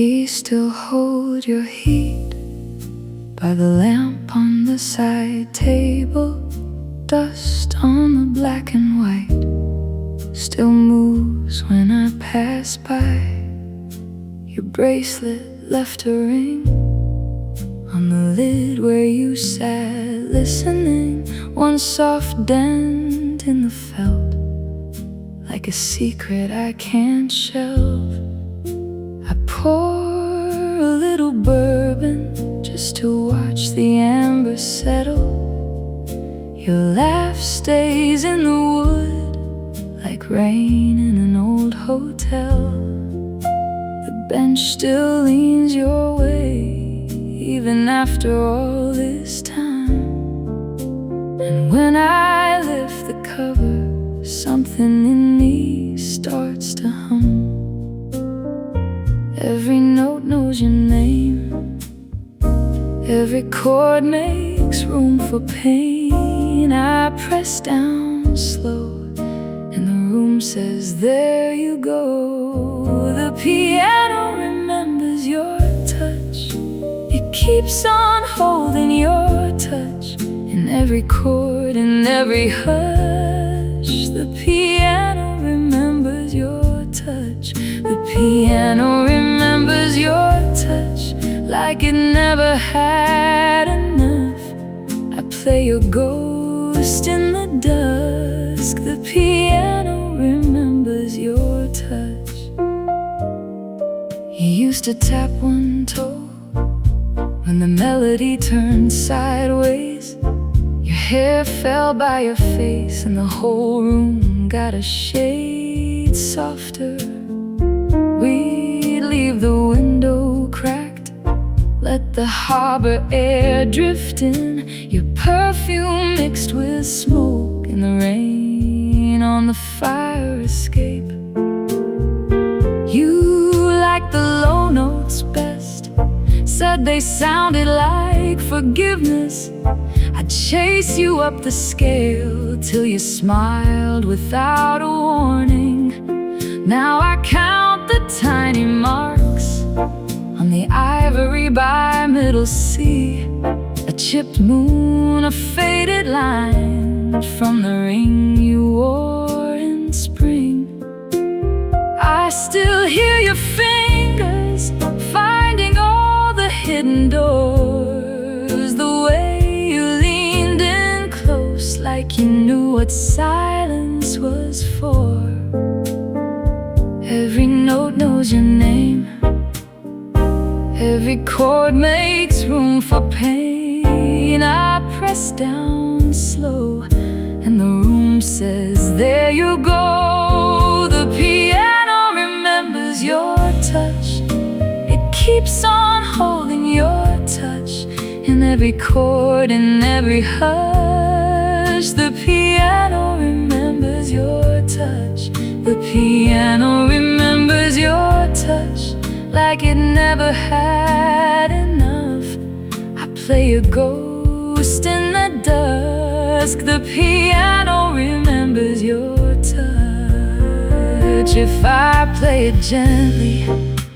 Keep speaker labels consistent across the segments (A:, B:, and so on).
A: he still hold your heat by the lamp on the side table. Dust on the black and white still moves when I pass by. Your bracelet left a ring on the lid where you sat listening. One soft dent in the felt, like a secret I can't shelve. I pour a little bourbon just to watch the amber settle. Your laugh stays in the wood like rain in an old hotel. The bench still leans your way even after all this time. And when I lift the cover, something in me starts to hum. Every note knows your name, every chord makes room for pain. I press down slow and the room says, there you go. The piano remembers your touch, it keeps on holding your touch in every chord, in every hush. The piano remembers your touch, the piano remembers your touch like it never had enough. I play your ghost in the dusk, the piano remembers your touch. You used to tap one toe when the melody turned sideways. Your hair fell by your face and the whole room got a shade softer. We'd leave the window cracked, let the harbor air drift in. Your perfume mixed with smoke in the rain on the fire escape. You liked the low notes best, said they sounded like forgiveness. I'd chase you up the scale till you smiled without a warning. Now I count the tiny marks on the ivory by middle C, a chipped moon, a faded line from the ring you wore in spring. I still hear your fingers finding all the hidden doors, the way you leaned in close like you knew what silence was for. Every note knows your name, every chord makes room for pain. I press down slow and the room says, there you go. The piano remembers your touch, it keeps on holding your touch in every chord, in every hush. The piano remembers your touch, the piano remembers your touch like it never had enough. I play a ghost in the dusk, the piano remembers your touch. If I play it gently,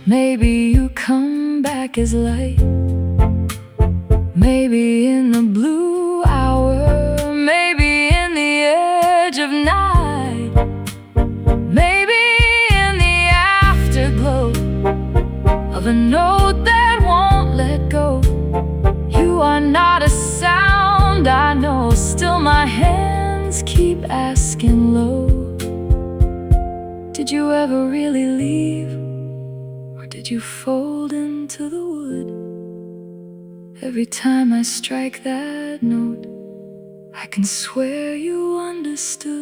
A: maybe you come back as light. Maybe in the blue hour, maybe in the edge of night, maybe in the afterglow of a note that won't let go. You are not a sound, I know, still my hands keep asking low. Did you ever really leave, or did you fold into the wood? Every time I strike that note, I can swear you understood.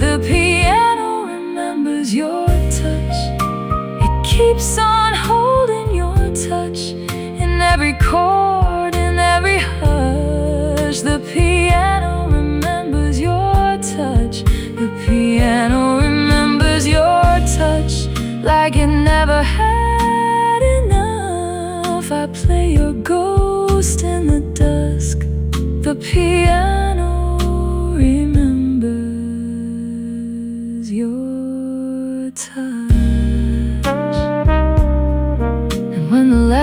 A: The piano remembers your touch, it keeps on holding your touch in every chord, in every hush. The piano remembers your touch, the piano remembers your touch like it never had enough. I play your ghost in the dusk, the piano remembers your touch.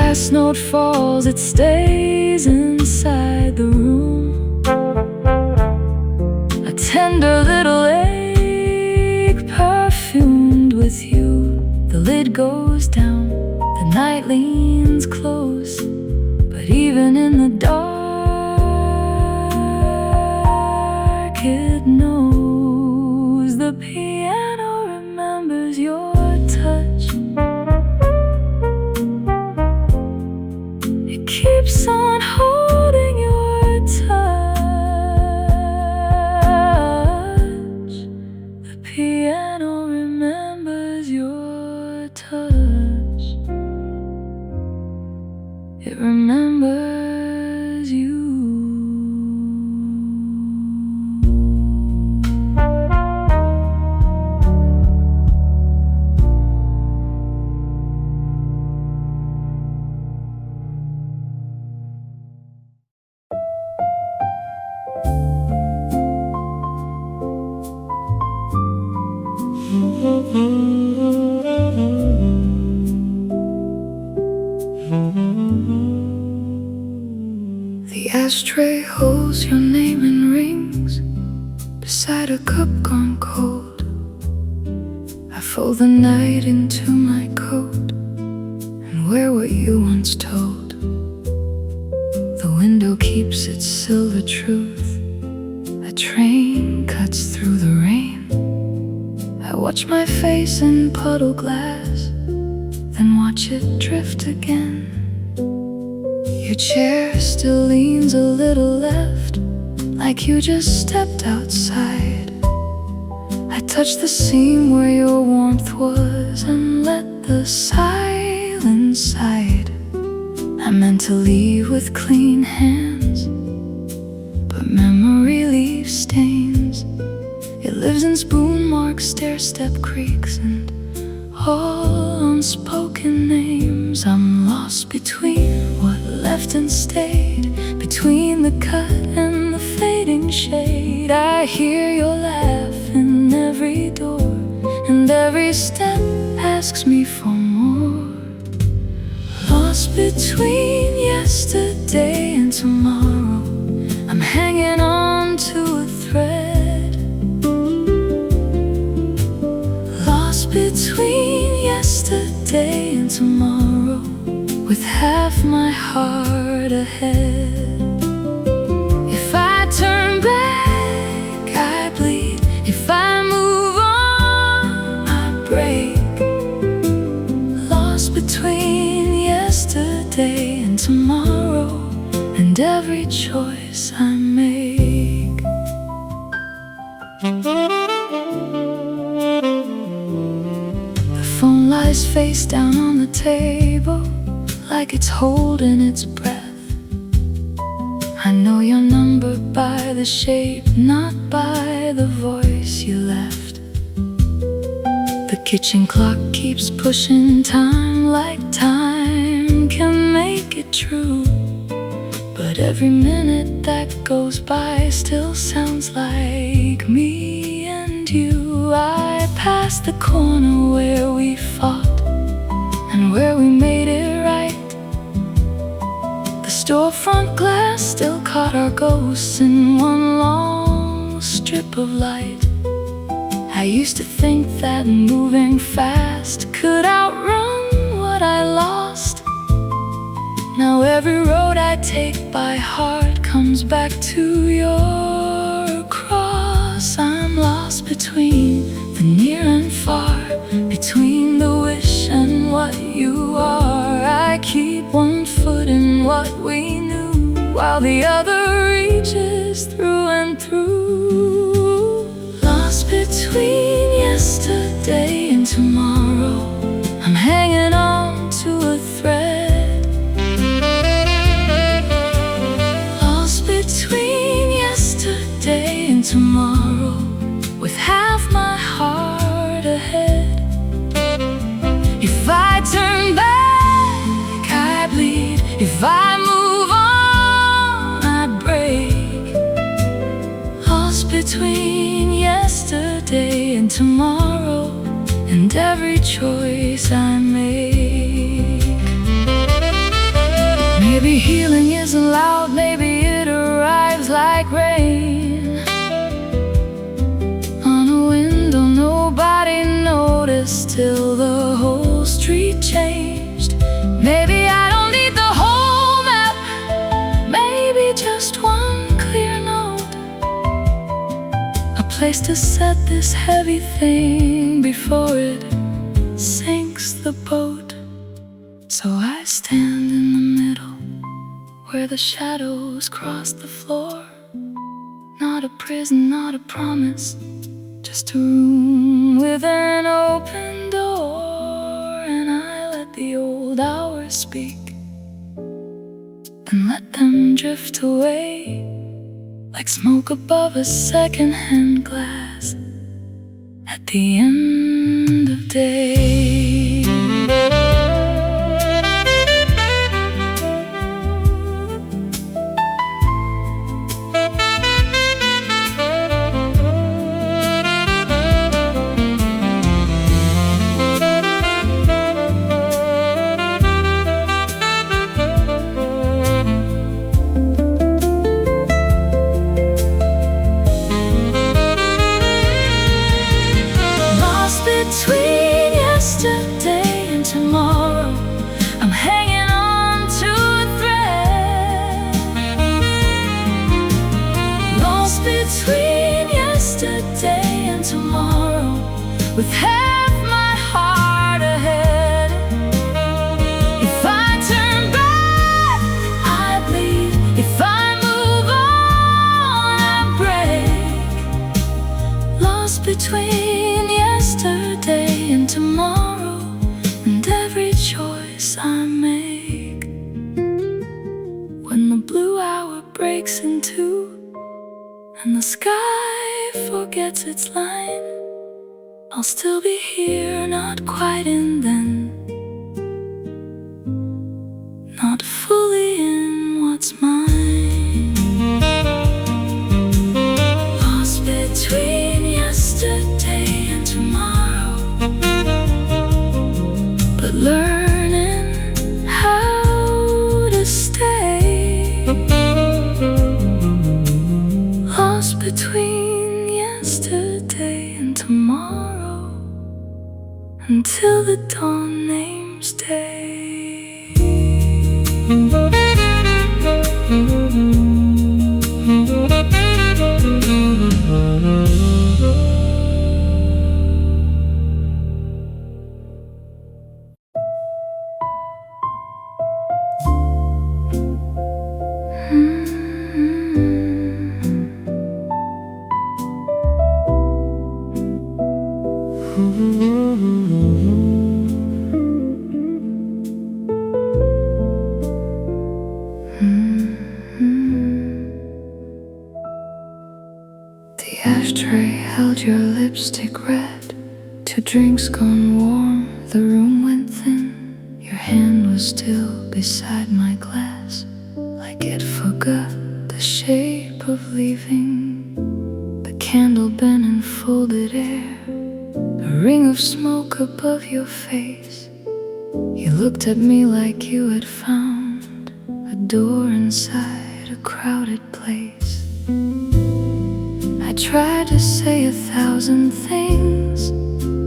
A: last note falls, it stays inside the room. A tender little ache, perfumed with you. The lid goes down, the night leans close, but even in the dark, it knows. The piano remembers your touch. It keeps on holding your touch. The piano remembers your touch. It remembers you. The ashtray holds your name in rings beside a cup gone cold. I fold the night into my coat and wear what you once told. The window keeps its silver truth. A train cuts through the rain. I watch my face in puddle glass, then watch it drift again. Your chair still leans a little left, like you just stepped outside. I touch the seam where your warmth was and let the silence side. I meant to leave with clean hands, but memory leaves stains. It lives in spoon marks, stair-step creaks, and all unspoken names. I'm lost between what left and stayed, between the cut and the fading shade. I hear your laugh in every door, and every step asks me for more. Lost between yesterday and tomorrow, I'm hanging on to a thread. Lost between yesterday and tomorrow, with half my heart ahead. If I turn back, I bleed. If I move on, I break. Lost between yesterday and tomorrow, and every choice I make. The phone lies face down on the table, like it's holding its breath. I know your number by the shape, not by the voice you left. The kitchen clock keeps pushing time, like time can make it true. But every minute that goes by still sounds like me and you. I passed the corner where we fought and where we made it right. The storefront glass still caught our ghosts in one long strip of light. I used to think that moving fast could outrun what I lost. Now every road I take by heart comes back to your cross. I'm lost between the near and far, between the wish and what you are. I keep one foot in what we knew, while the other reaches through and through. Lost between yesterday and tomorrow, I'm hanging on to a thread. Lost between yesterday and tomorrow, with half my heart ahead. If I turn back, I bleed. If I move on, I break. Lost between yesterday and tomorrow, and every choice I make. isn't loud, maybe it arrives like rain on a window nobody noticed, till the whole street changed. Maybe I don't need the whole map, maybe just one clear note, a place to set this heavy thing before it sinks the boat. So I stand in the middle where the shadows cross the floor. Not a prison, not a promise, just a room with an open door. And I let the old hours speak and let them drift away like smoke above a second-hand glass at the end of day. Between yesterday and tomorrow, I'm hanging on to a thread. Lost between yesterday and tomorrow, with half my heart ahead. If I turn back, I bleed. If I move on, I break. Lost between yesterday and tomorrow, and every choice I make. When the blue hour breaks in two and the sky forgets its line, I'll still be here, not quite in then, not fully in what's mine. Lost between yesterday and tomorrow, but learning how to stay. Lost between yesterday and tomorrow, until the dawn names day. The ashtray held your lipstick red, 2 drinks gone warm, the room went thin. Your hand was still beside my glass, like it forgot the shape of leaving. The candle bent in folded air, a ring of smoke above your face. You looked at me like you had found a door inside a crowded place. I tried to say 1,000 things,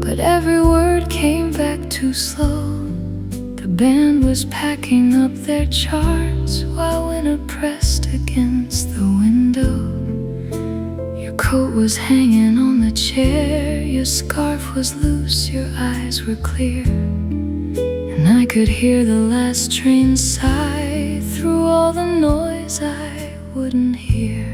A: but every word came back too slow. The band was packing up their charts while winter pressed against the window. Your coat was hanging on the chair, your scarf was loose, your eyes were clear, and I could hear the last train sigh through all the noise I wouldn't hear.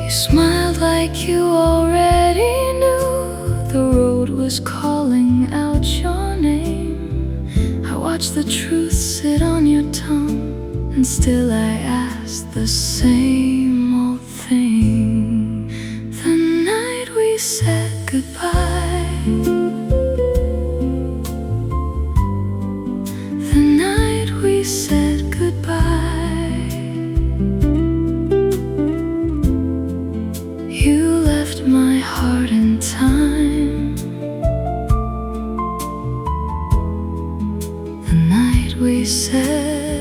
A: You smiled like you already knew the road was calling out your name. I watched the truth sit on your tongue, and still I asked the same old thing. The night we said goodbye, the night we said goodbye, you left my heart in time. The night we said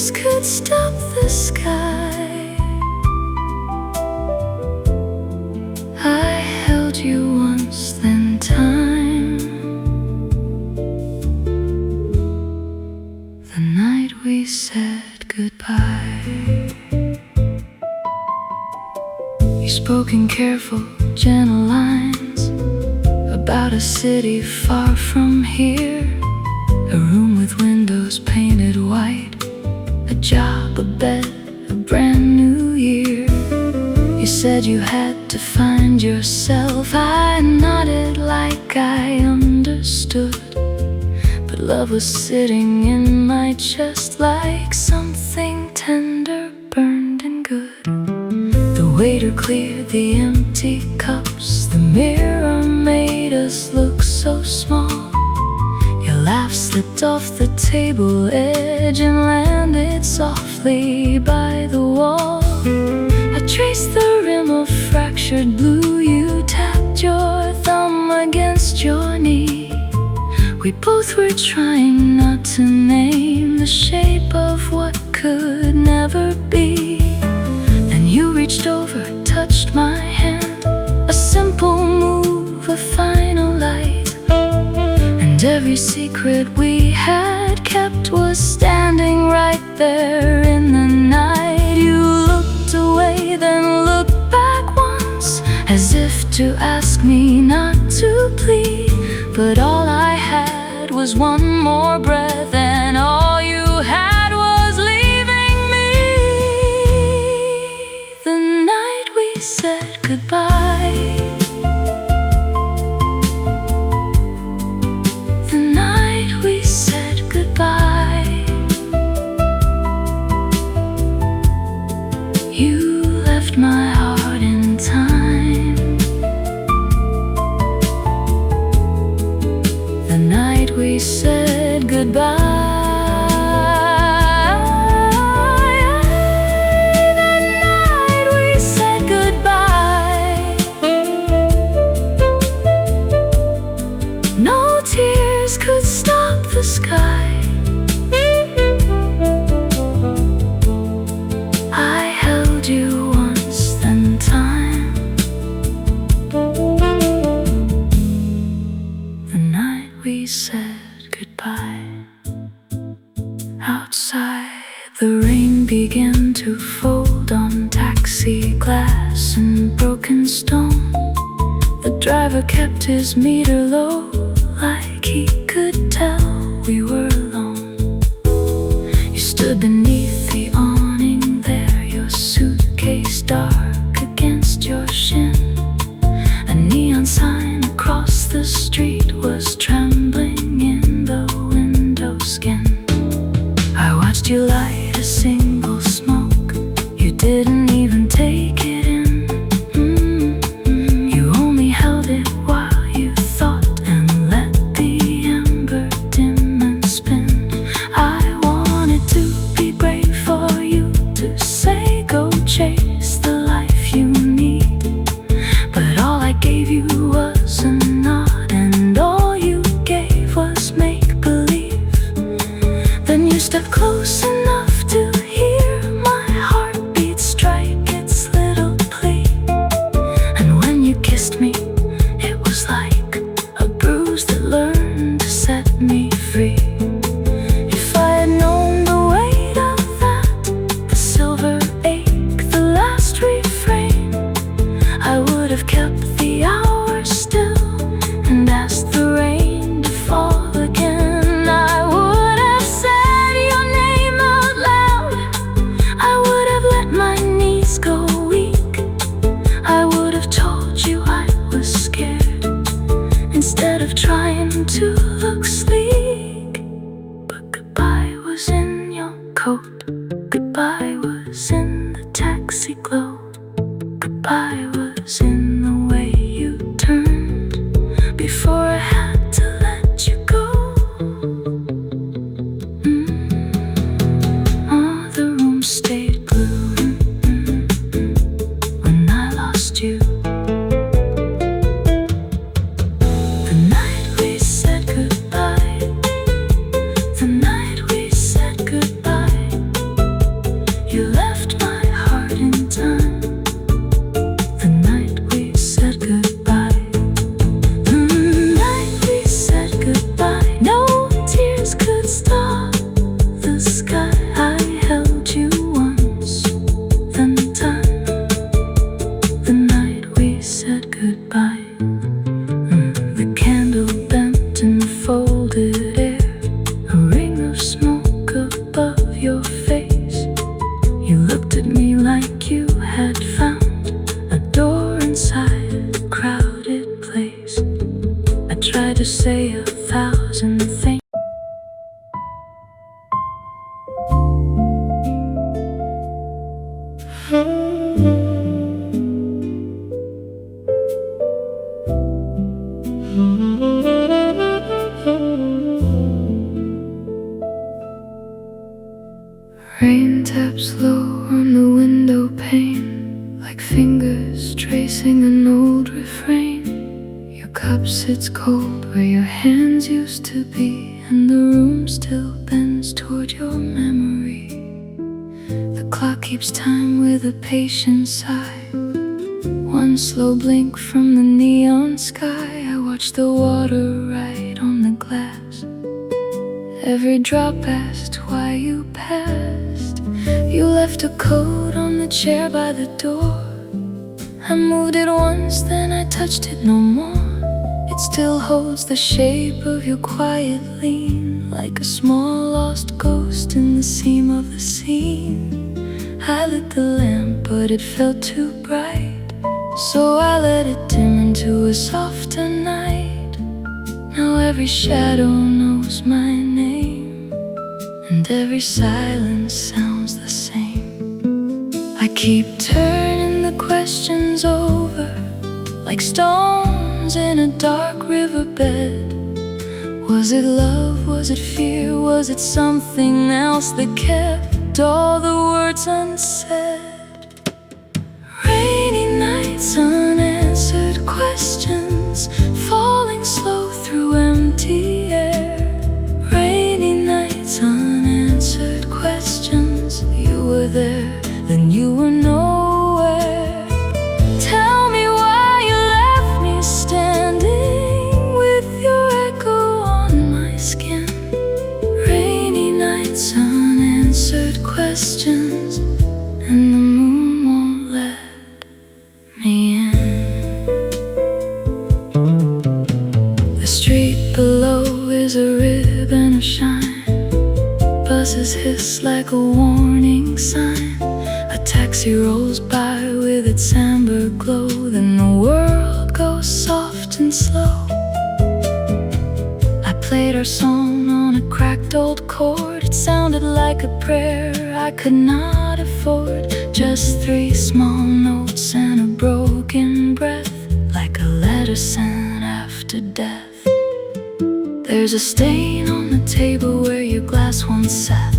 A: tears could stop the sky. I held you once, then time. The night we said goodbye. You spoke in careful, gentle lines about a city far from here, a room with windows painted white, a job, a bed, a brand new year. You said you had to find yourself. I nodded like I understood, but love was sitting in my chest like something tender, burned and good. The waiter cleared the empty cups. The mirror made us look so small. Your laugh slipped off the table edge and landed softly by the wall. I traced the rim of fractured blue. You tapped your thumb against your knee. We both were trying not to name the shape of what could never be. Then you reached over, touched my hand, a simple move, a final light. And every secret we had kept was standing right there in the night. You looked away, then looked back once, as if to ask me not to plead. But all I had was one more breath, and all you had was leaving me. The night we said goodbye. The night we said goodbye. You left my heart in time. The night we said goodbye. No tears could stop the sky. I held you once, then time. The night we said goodbye. Outside, the rain began to fold on taxi glass and broken stone. The driver kept his meter low, like he could tell we were alone. You stood beneath the awning there, your suitcase dark against your shin. A neon sign across the street was trembling in the window skin. I watched you light a single smoke. You didn't even take it in. You only held it while you thought and let the ember dim and spin. I wanted to be brave for you, to say go chase the life you need. But all I gave you was a nod, and all you gave was make-believe. Then you stepped close enough to hear my heartbeat strike its little plea. And when you kissed me, it was like a bruise that learned to set me free. If I had known the weight of that, the silver ache, the last refrain, I would have kept the hours still and asked the rain to fall again. I would have said your name out loud. I would have let my knees go weak. I would have told you I was scared instead of trying to look sleek. But goodbye was in your coat. Goodbye was in the taxi glow. Goodbye was in the way you turned before I had to let you go. Oh, the room stayed blue when I lost you. The night we said goodbye. The night we said goodbye. Rain taps low on the window pane, like fingers tracing an old refrain. Your cup sits cold where your hands used to be, and the room still bends toward your memory. The clock keeps time with a patient sigh, one slow blink from the neon sky. I watch the water ride on the glass, every drop asked why you passed. You left a coat on the chair by the door. I moved it once, then I touched it no more. It still holds the shape of your quiet lean, like a small lost ghost in the seam of the scene. I lit the lamp, but it felt too bright, so I let it dim into a softer night. Now every shadow knows my name, and every silence sounds the same. I keep turning the questions over, like stones in a dark riverbed. Was it love? Was it fear? Was it something else that kept all the words unsaid? Rainy nights, unanswered questions, falling slow through empty air. Rainy nights, unanswered questions. You were there, then you were nowhere. Tell me why you left me standing with your echo on my skin. Rainy nights, unanswered questions, and the moon won't let me in. The street below is a ribbon of shine, buses hiss like a warning sign. A taxi rolls by with its amber glow, then the world goes soft and slow. I played our song on a cracked old chord. It sounded like a prayer I could not afford. Just three small notes and a broken breath, like a letter sent after death. There's a stain on the table where your glass once sat,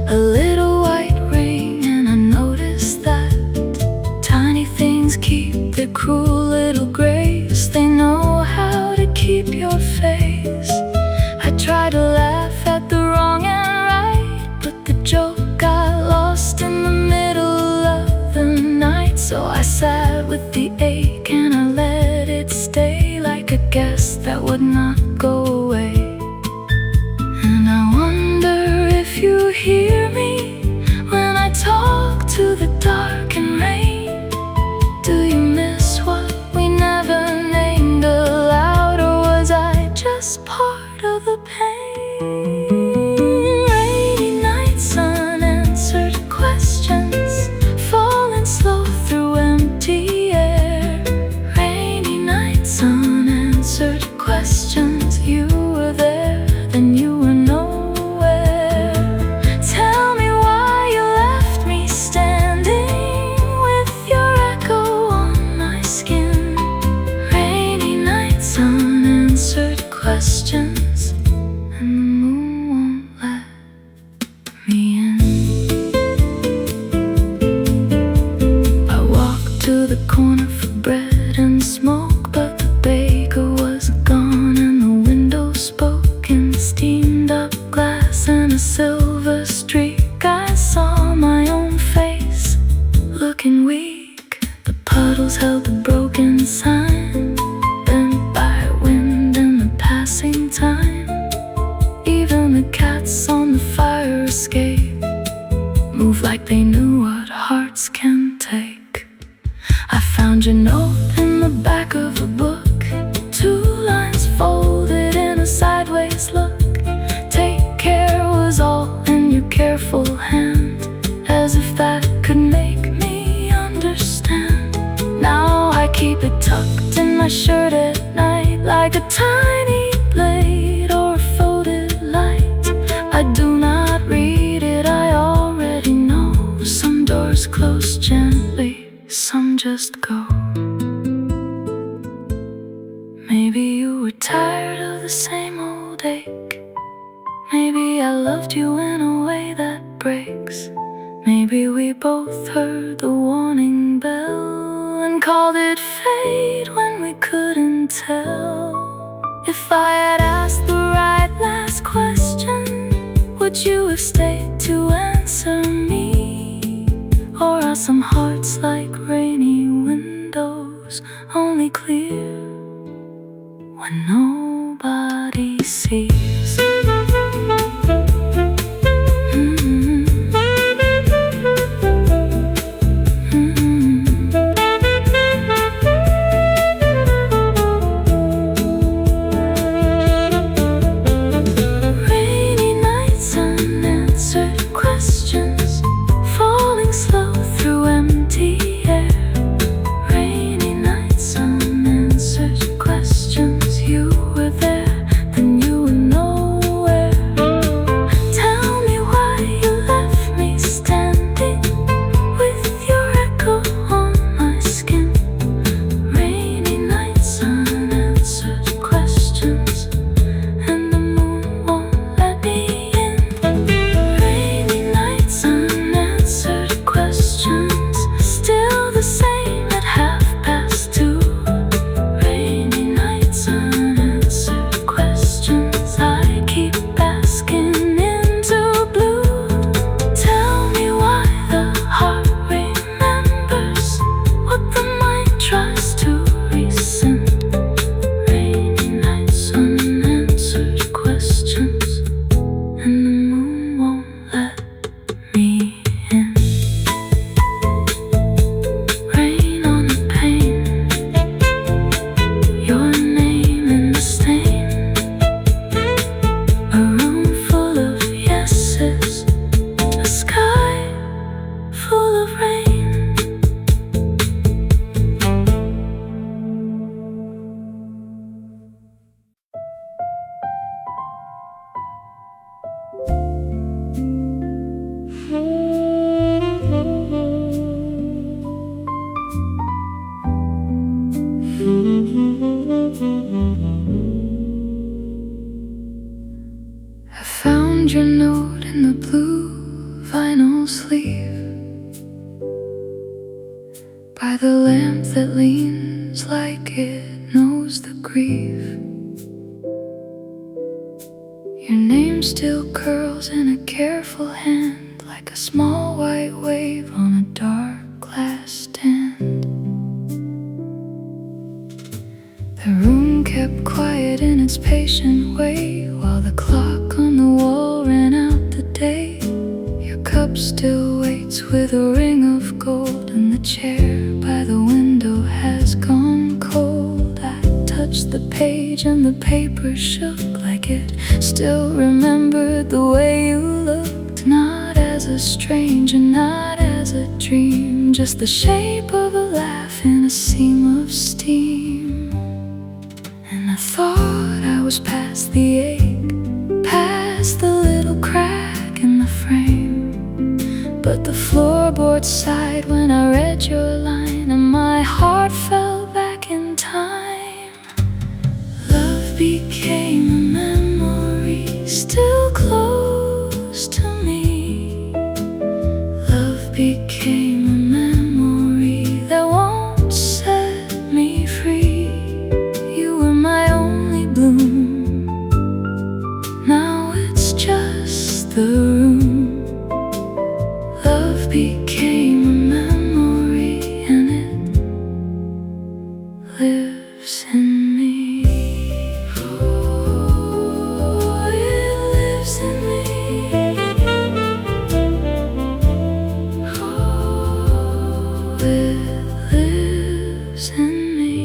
A: a little white ring, and I noticed that tiny things keep their cruel little grace. They know how to keep your face. I tried to laugh at the wrong and right, but the joke got lost in the middle of the night. So I sat with the ache and I let it stay, like a guest that would not go away. And I wonder if you hear me when I talk to the dark and rain. Do you miss what we never named aloud, or was I just part of the pain? Rainy nights, unanswered questions, falling slow through empty air. Rainy nights, unanswered questions. You were there, then you were nowhere. Tell me why you left me standing with your echo on my skin. Rainy nights, unanswered questions, and the moon won't let me in. I walked to the corner for bread and smoke, but the baker was gone and the window spoke in steamed up glass and a silver streak. I saw my own face, looking weak. The puddles held the broken sign, bent by wind and the passing time. Even the cats on the fire escape, move like they knew what hearts can take. I found your note in the back of a book, two lines folded in a sideways look. Take care was all in your careful hand, as if that could make me understand. Now I keep it tucked in my shirt at night, like a tiny blade or a folded light. I do not read it, I already know. Some doors close gently, some just go. Maybe you were tired of the same old ache. Maybe I loved you in a way that breaks. weeks, maybe we both heard the warning bell and called it fate when we couldn't tell. If I had asked the right last question, would you have stayed to answer me? Or are some hearts like rainy windows, only clear when nobody sees? I found your note in the blue vinyl sleeve, by the lamp that leans like it knows the grief. Your name still curls in a careful hand, like a small white wave on a dark glass stand. The room kept quiet in its patient way, while the clock on the wall ran out the day. Your cup still waits with a ring of gold, and the chair by the window has gone cold. I touched the page and the paper shook, like it still remembered the way you looked. Not as a stranger, not as a dream, just the shape of a laugh in a seam of steam. And I thought I was past the ache, past the little crack in the frame, but the floorboard sighed when I read your line, and my heart fell back in time. Love became a memory still close to me. Love became a memory that won't set me free. You were my only bloom, now it's just the room. Love became a memory, and it lives in me. Oh, it lives in me. Oh, it lives in me.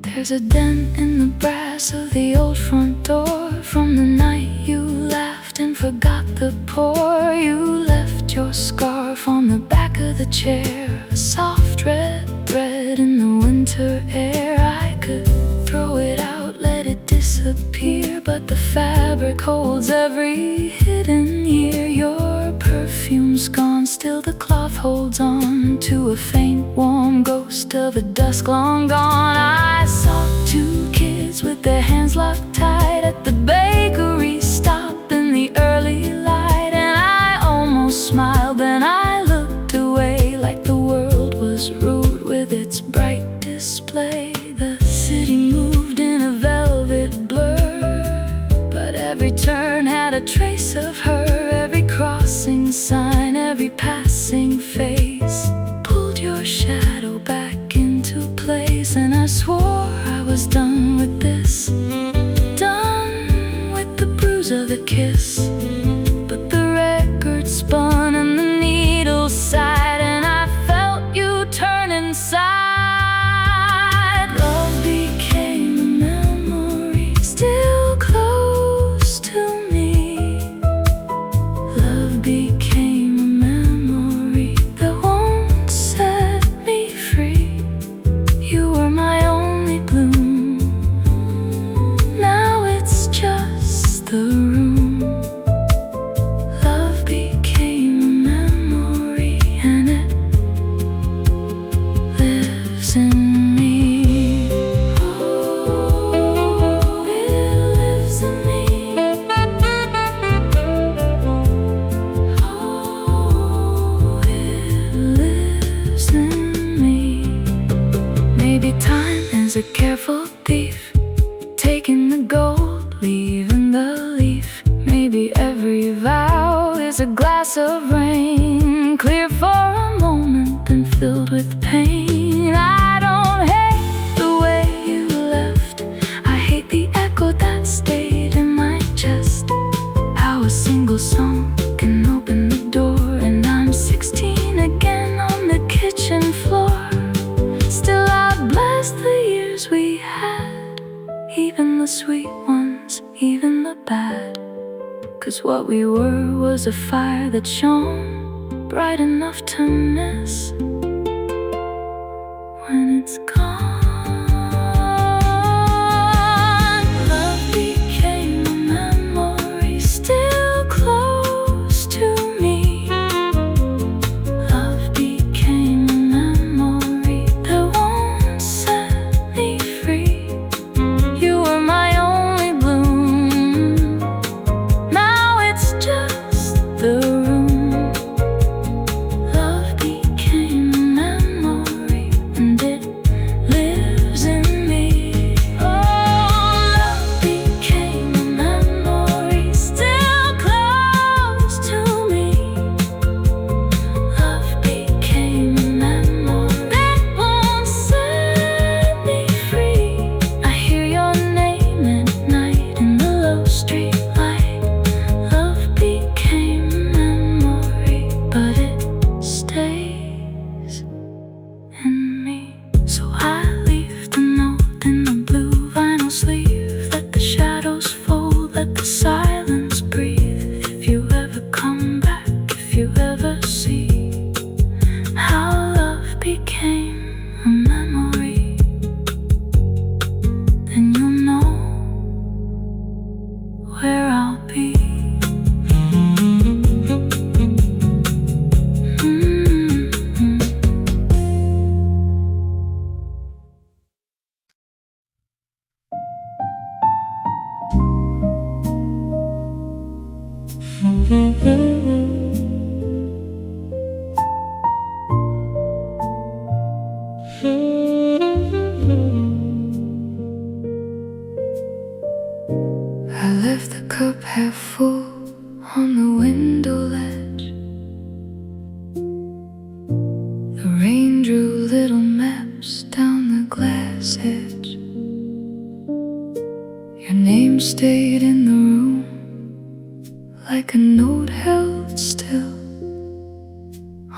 A: There's a dent in the brass of the old front door, from the night you laughed and forgot the pour. You left your scarf on the back of the chair, a soft red thread in the winter air. I could throw it out, let it disappear, but the fabric holds every hidden year. Your perfume's gone, still the cloth holds on to a faint warm ghost of a dusk long gone. I saw two kids with their hands locked tight at the bakery stop in the early light, and I almost careful thief, taking the gold, leaving the leaf. Maybe every vow is a glass of rain, clear for a moment then filled with pain. I don't hate the way you left, I hate the echo that stayed in my chest. How a single song can open the door, and I'm 16 again on the kitchen floor. Still I bless the years we had, even the sweet ones, even the bad. 'Cause what we were was a fire that shone bright enough to miss when it's gone. Love became a memory still close to me. Love became a memory that won't set me free. You were my only bloom, now it's just the room. Love became a memory and it lives in me. Oh, love became a memory still close to me. Love became a memory that won't set me free. I hear your name at night in the low street light. Love became a memory, but it stays in me. So I leave the note in the blue vinyl sleeve. Let the shadows fold, let the silence breathe. If you ever come back, if you ever see how love became a memory, then you'll know where I'll be. I left the cup half full on the window ledge. The rain drew little maps down the glass edge. Your name stayed in the room like a note held still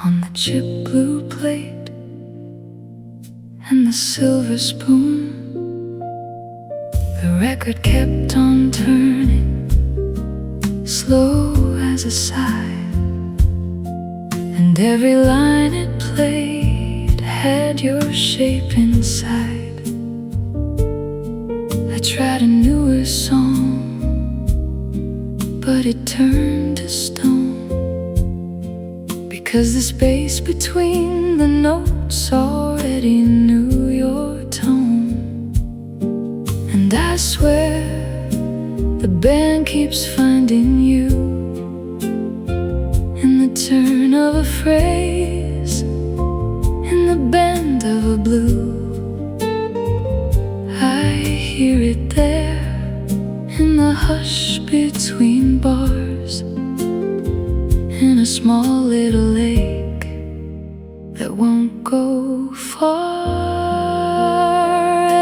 A: on the chip blue plate and the silver spoon. The record kept on turning, slow as a sigh, and every line it played had your shape inside. I tried a newer song, but it turned to stone, because the space between the notes already knew your tone. And I swear the band keeps finding you in the turn of a phrase, in the bend of a blue. I hear it there in the hush between bars, in a small little lake that won't go far.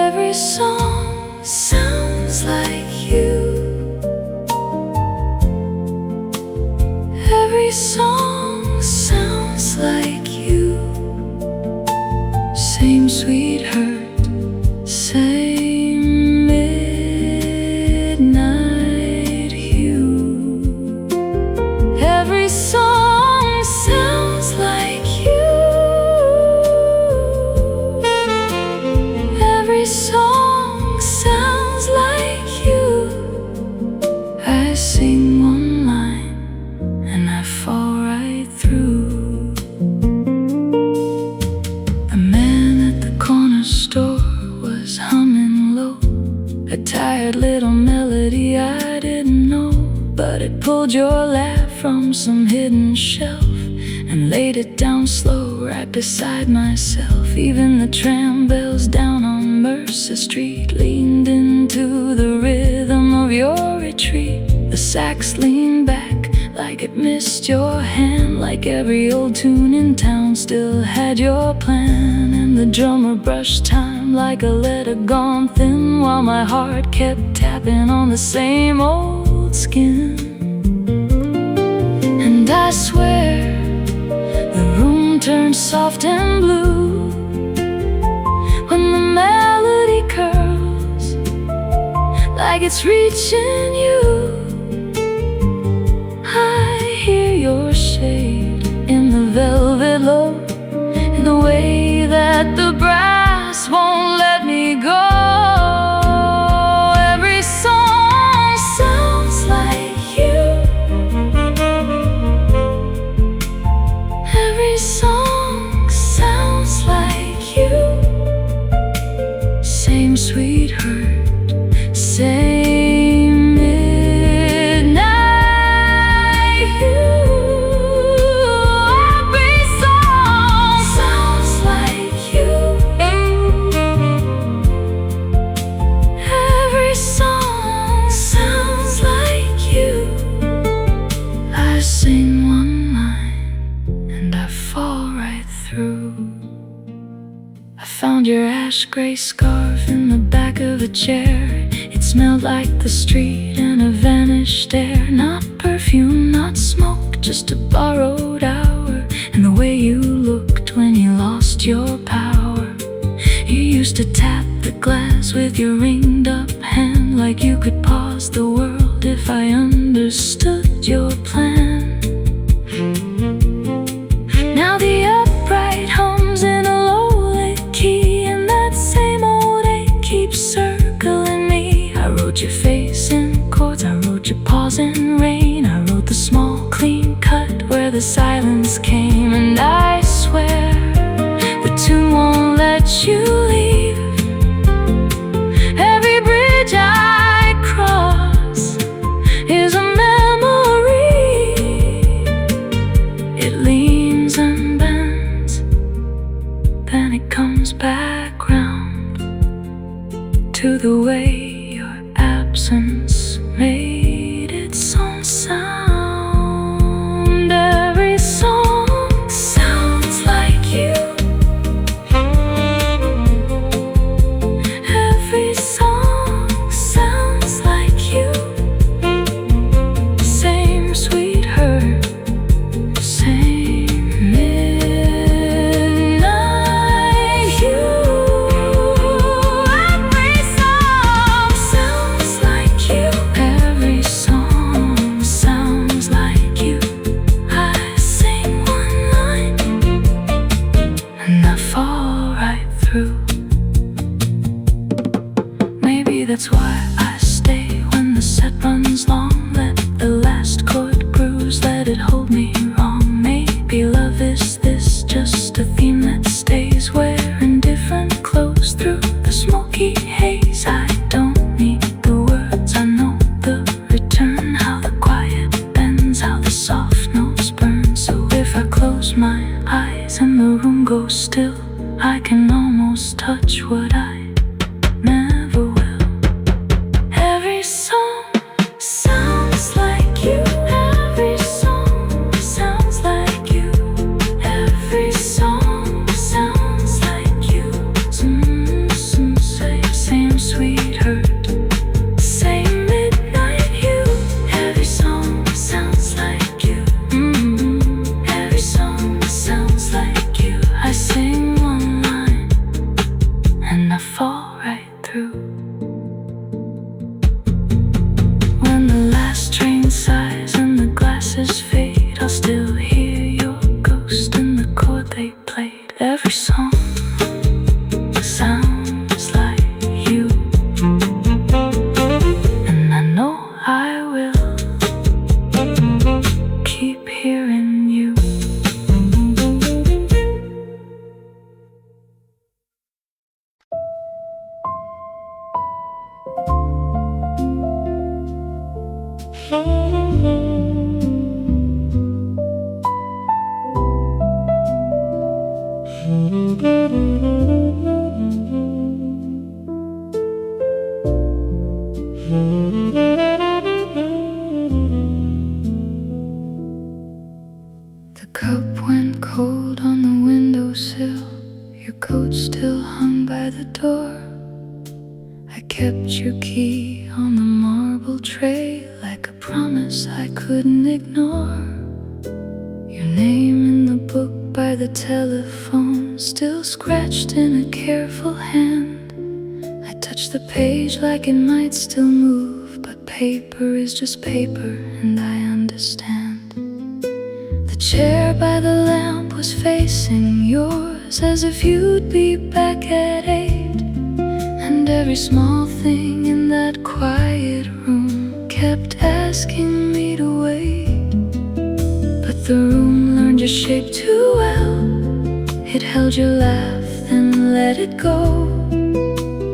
A: Every song sounds like you. Every song sounds like you. Same sweet hurt, same midnight hue. Every song sounds like you. Every song sounds like you. I sing one line and I fall right through. A man at the corner store was humming low, a tired little melody I didn't know, but it pulled your laugh from some hidden shelf and laid it down slow right beside myself. Even the tram bells down on Mercer Street, leaned into the rhythm of your retreat. The sax leaned back like it missed your hand, like every old tune in town still had your plan. And the drummer brushed time like a letter gone thin, while my heart kept tapping on the same old skin. And I swear the room turned soft and blue when the melody curls like it's reaching you. I hear your shade in the velvet low, in the way that the brass won't let me go. Every song sounds like you. Every song sounds like you. Same sweet hurt, same midnight hue. Every song sounds like you. Every song sounds like you. I sing one line and I fall right through. I found your ash gray scarf in the back of a chair. It smelled like the street and a vanished air. Not perfume, not smoke, just a borrowed hour. And the way you looked when you lost your power. You used to tap the glass with your ringed up hand, like you could pause the world if I understood your plan. Now the upright hums in a low-lit key, and that same old ache keeps circling me. I wrote your face in chords, I wrote your pause in rain, I wrote the small clean cut where the silence came. And I swear the tune won't let you leave. Every bridge I cross is a memory. It leans and bends, then it comes back round to the way your absence made its own sound. Every song sounds like you. Every song sounds like you. Same sweet hurt, same midnight hue. Every song sounds like you. Every song sounds like you. I sing one line and I fall right through. Maybe that's why I stay when the set runs long. Let the last chord bruise, let it hold me wrong. Maybe love is this, just a theme that stays. Wearing different clothes through the smoky haze. I don't need the words, I know the return. How the quiet bends, how the soft notes burn. So if I close my eyes and the room goes still, I can almost touch what I never will. Every song sounds like you. Every song sounds like you. Every song sounds like you. Same sweet hurt, same midnight hue. Every song sounds like you. Every song sounds like you. I sing one line and I The cup went cold on the windowsill. Your coat still hung by the door. I kept your key on the marble tray, like a promise I couldn't ignore. Your name in the book by the telephone, still scratched in a careful hand. I touched the page like it might still move, but paper is just paper, and I understand. The chair by the lamp was facing yours, as if you'd be back at 8. And every small thing in that quiet room kept asking me to wait. But the room learned your shape too well. It held your laugh, then let it go.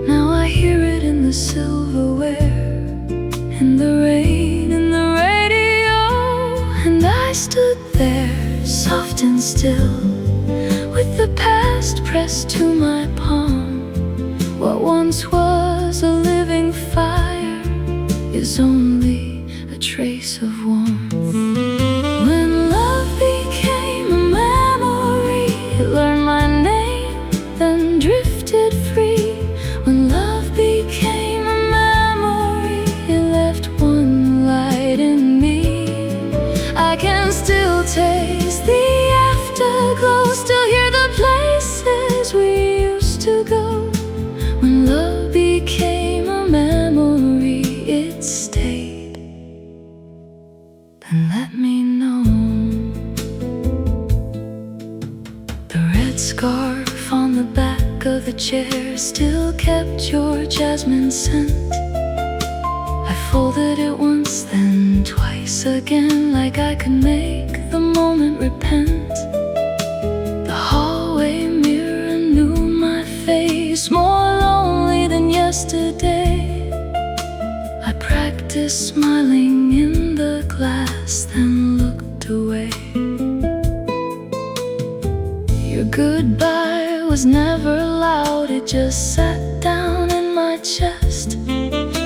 A: Now I hear it in the silverware, in the rain, in the radio. And I stood there, soft and still, with the past pressed to my palm. What once was a living fire is only a trace of warmth. When love became a memory, it learned my name, then drifted free. When love became a memory, it left one light in me. I can still taste the afterglow, still hear the places we used to go. When love became a memory, it stayed. Then let me know. The red scarf on the back of the chair still kept your jasmine scent. I folded it once, then twice again, like I could make the moment repent. The hallway mirror knew my face, more lonely than yesterday. I practiced smiling in the glass, then looked away. Your goodbye was never loud, it just sat down in my chest,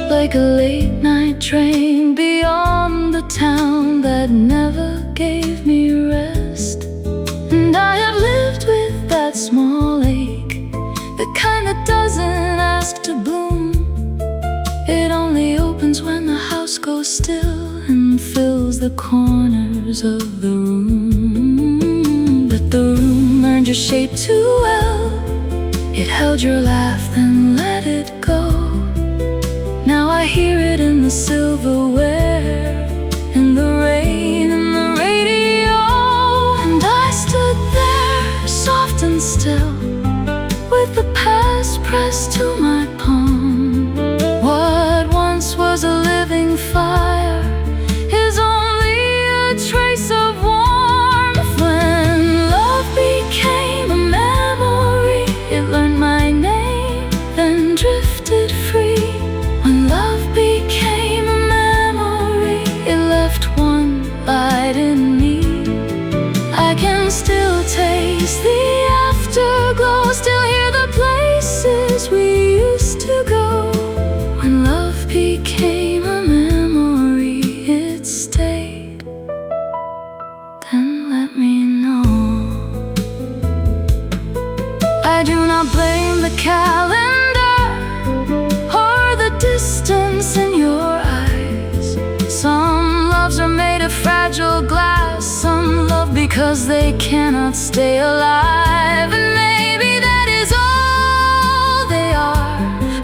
A: like a late night train beyond the town that never gave me rest. And I have lived with that small ache, the kind that doesn't ask to bloom. It only opens when the house goes still and fills the corners of the room. But the room learned your shape too well. It held your laugh, then let it go. Now I hear it in the silverware, in the rain, in the radio. And I stood there, soft and still, with the past pressed to my palm. What once was a living fire is only a trace of warmth. When love became a memory, it learned my name, then drifted free. When love became a memory, it left one light in me. I can still taste the afterglow, still hear the places we used to go. When love became a memory, it stayed. Then let me know. I do not blame the calendar or the distance in your eyes. Some loves are made of fragile glass, some love because they cannot stay alive. And maybe that is all they are,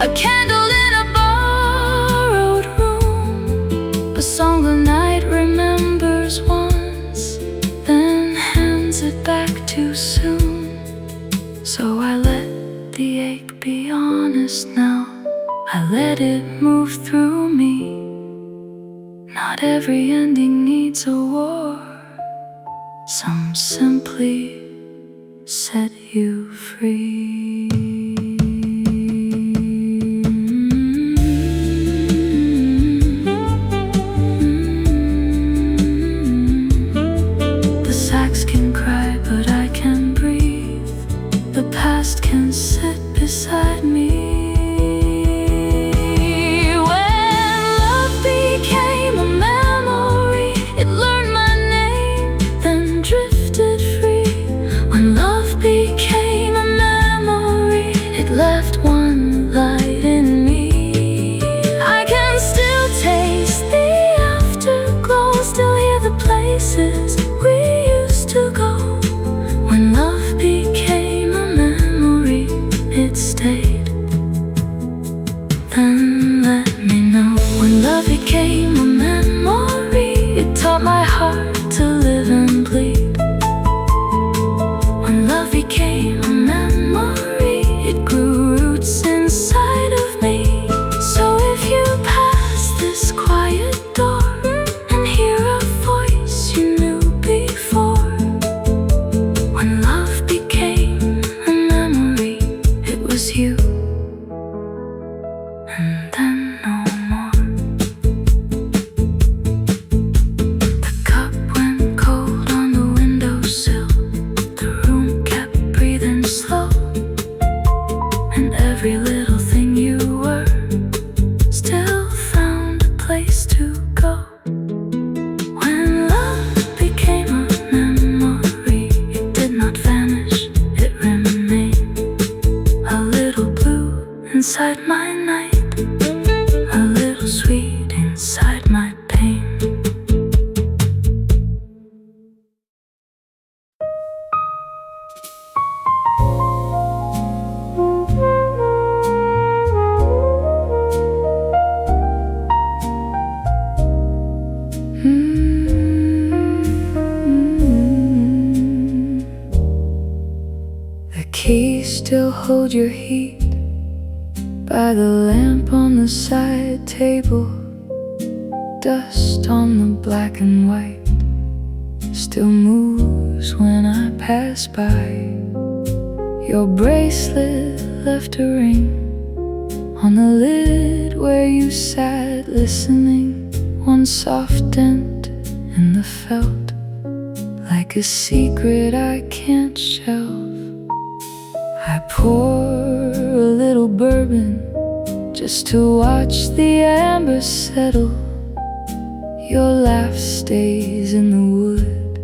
A: a candle in a borrowed room, a song the night remembers once, then hands it back too soon. So I let the ache be honest now, I let it move through me. Not every ending needs a war, some simply set you free. The sax can cry, but I can breathe. The past can sit beside me. It learned my name, then drifted places we used to go. When love became a memory, it stayed. Then let me know. When love became a memory, it taught my heart to live and bleed. When love became a memory, it grew roots inside of me. So if you pass this quiet door and hear a voice you knew before, when love became a memory, it was you. And then no more. The cup went cold on the windowsill. The room kept breathing slow. And every little thing you were still found a place to go. When love became a memory, it did not vanish, it remained. A little blue inside my night, a little sweet inside my pain. The keys still hold your heat by the lamp on the side table. Dust on the black and white still moves when I pass by. Your bracelet left a ring on the lid where you sat listening. One soft dent in the felt, like a secret I can't shelve. I pour a little bourbon just to watch the amber settle. Your laugh stays in the wood,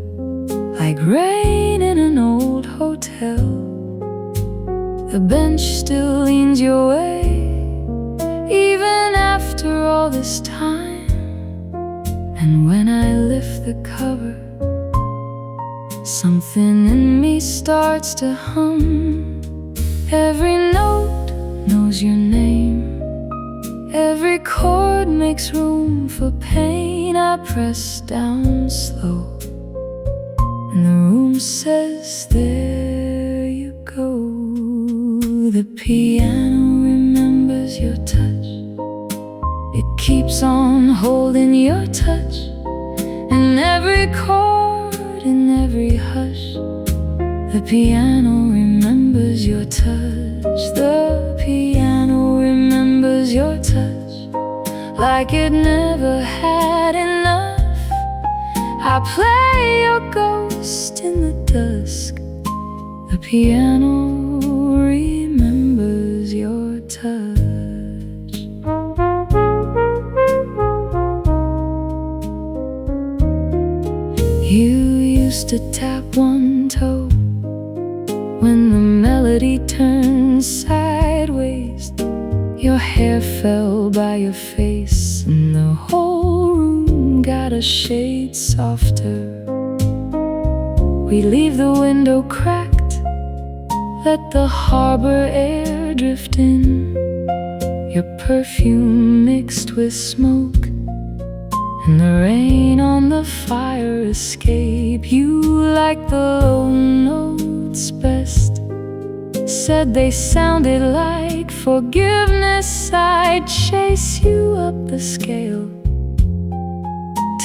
A: like rain in an old hotel. The bench still leans your way, even after all this time. And when I lift the cover, something in me starts to hum. Every note knows your name, every chord makes room for pain. I press down slow, and the room says, there you go. The piano remembers your touch, it keeps on holding your touch. And every chord in every hush, the piano remembers your touch. The piano remembers your touch, like it never had enough. I play your ghost in the dusk, the piano remembers your touch. You used to tap one toe when the melody turned sideways. Your hair fell by your face, and the whole room got a shade softer. We leave the window cracked, let the harbor air drift in. Your perfume mixed with smoke, and the rain on the fire escape. You like the low notes best, said they sounded like forgiveness. I'd chase you up the scale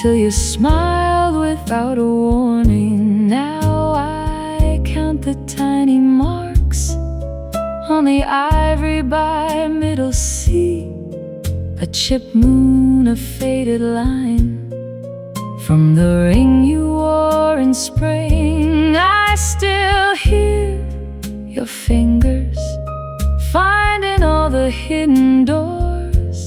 A: till you smiled without a warning. Now I count the tiny marks on the ivory by middle C, a chipped moon, a faded line from the ring you wore in spring. I still hear your fingers finding all the hidden doors,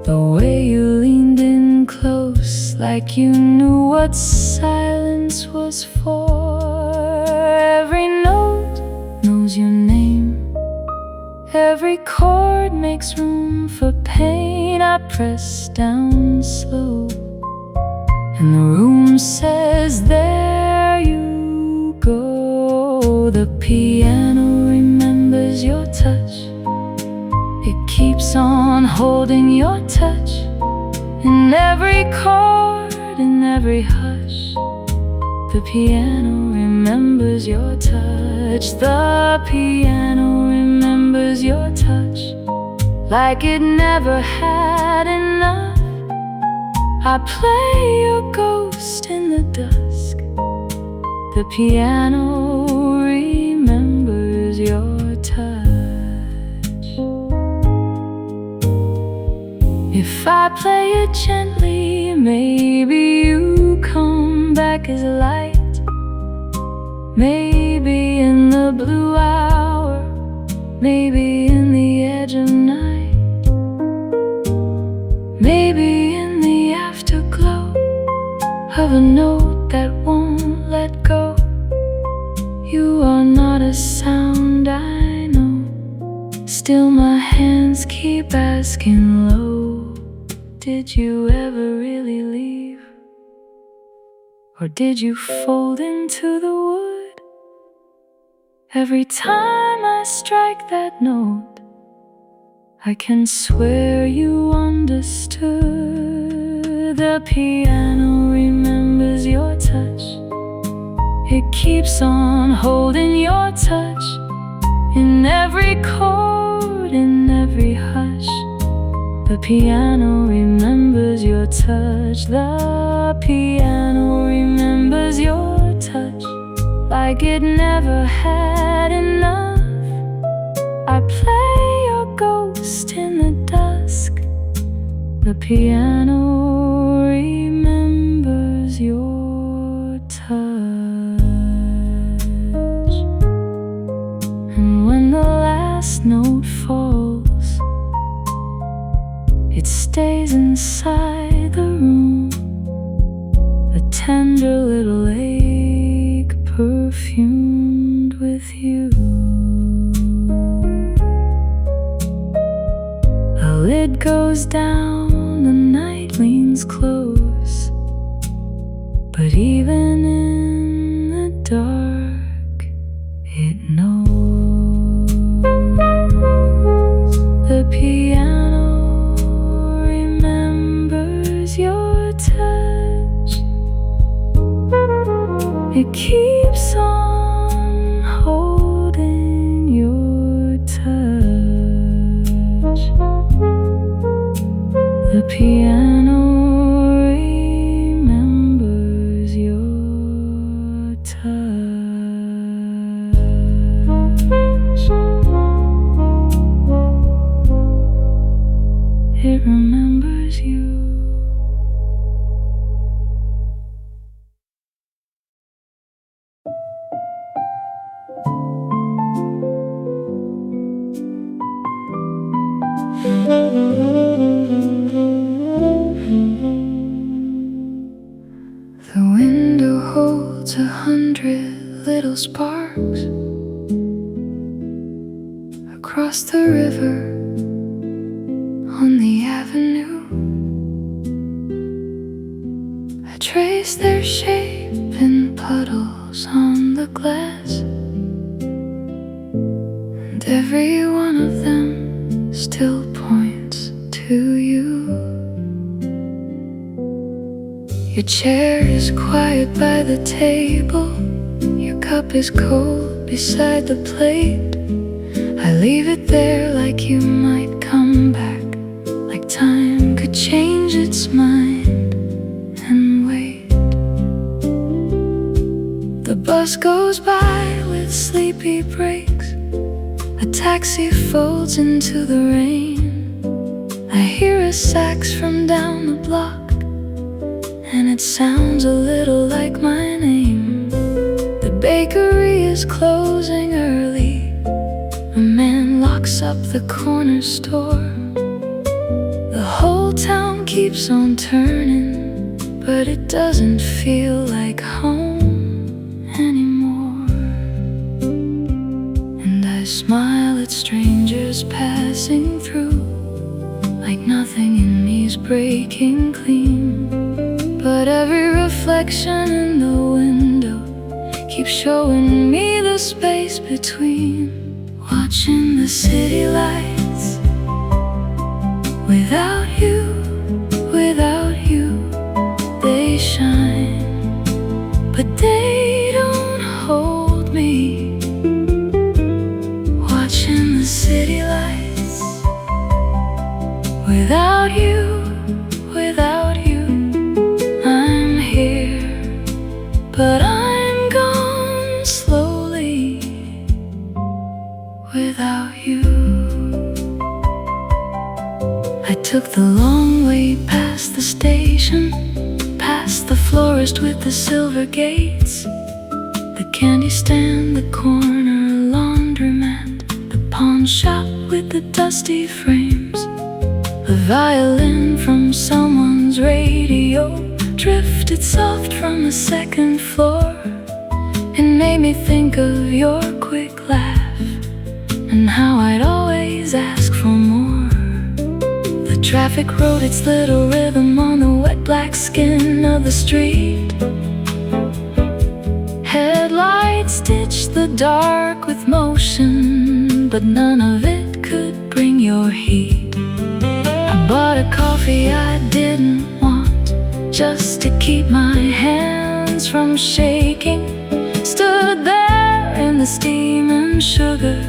A: the way you leaned in close, like you knew what silence was for. Every note knows your name, every chord makes room for pain. I press down slow, and the room says, there you go. The piano remembers your touch. It keeps on holding your touch in every chord, in every hush. The piano remembers your touch. The piano remembers your touch, like it never had enough. I play your ghost in the dusk. The piano remembers your touch. If I play it gently, maybe you come back as light. Maybe in the blue hour, maybe in the edge of night, maybe in the afterglow of a note that won't let go. You are not a sound I know, still my hands keep asking low, did you ever really leave? Or did you fold into the wood? Every time I strike that note, I can swear you understood. The piano remembers your touch. It keeps on holding your touch in every chord, in every hush. The piano remembers your touch. The piano remembers your touch, like it never had enough. I play your ghost in the dusk. The piano remembers your touch. And when the last note falls, it stays inside the room, a tender little ache perfumed with you. A lid goes down, the night leans close, but even in the dark, it knows. The piano remembers your touch. It keeps on holding your touch. The piano remembers your touch. It remembers you. The window holds 100 little sparks across the river on the avenue. I trace their shape in puddles on the glass, and every one of them still points to you. Your chair is quiet by the table, your cup is cold beside the plate. I leave it there like you might come back, like time could change its mind and wait. The bus goes by with sleepy brakes, a taxi folds into the rain. I hear a sax from down the block, and it sounds a little like my name. The bakery is closing early, a man locks up the corner store. The whole town keeps on turning, but it doesn't feel like home anymore. And I smile at strangers passing through, like nothing in me's breaking clean. But every reflection in the window keeps showing me the space between. Watching the city lights. Without you, they shine, but they don't hold me. Watching the city lights. Without you, I'm here, but I'm gone slowly. Without you, I took the long way past the station, past the florist with the silver gates, the candy stand, the corner laundromat, the pawn shop with the dusty frames. The violin from someone's radio drifted soft from the second floor. It made me think of your quick laugh and how I'd always ask for more. The traffic wrote its little rhythm on the wet black skin of the street. Headlights stitched the dark with motion, but none of it could bring your heat. I bought a coffee I didn't want, just to keep my hands from shaking. Stood there in the steam and sugar,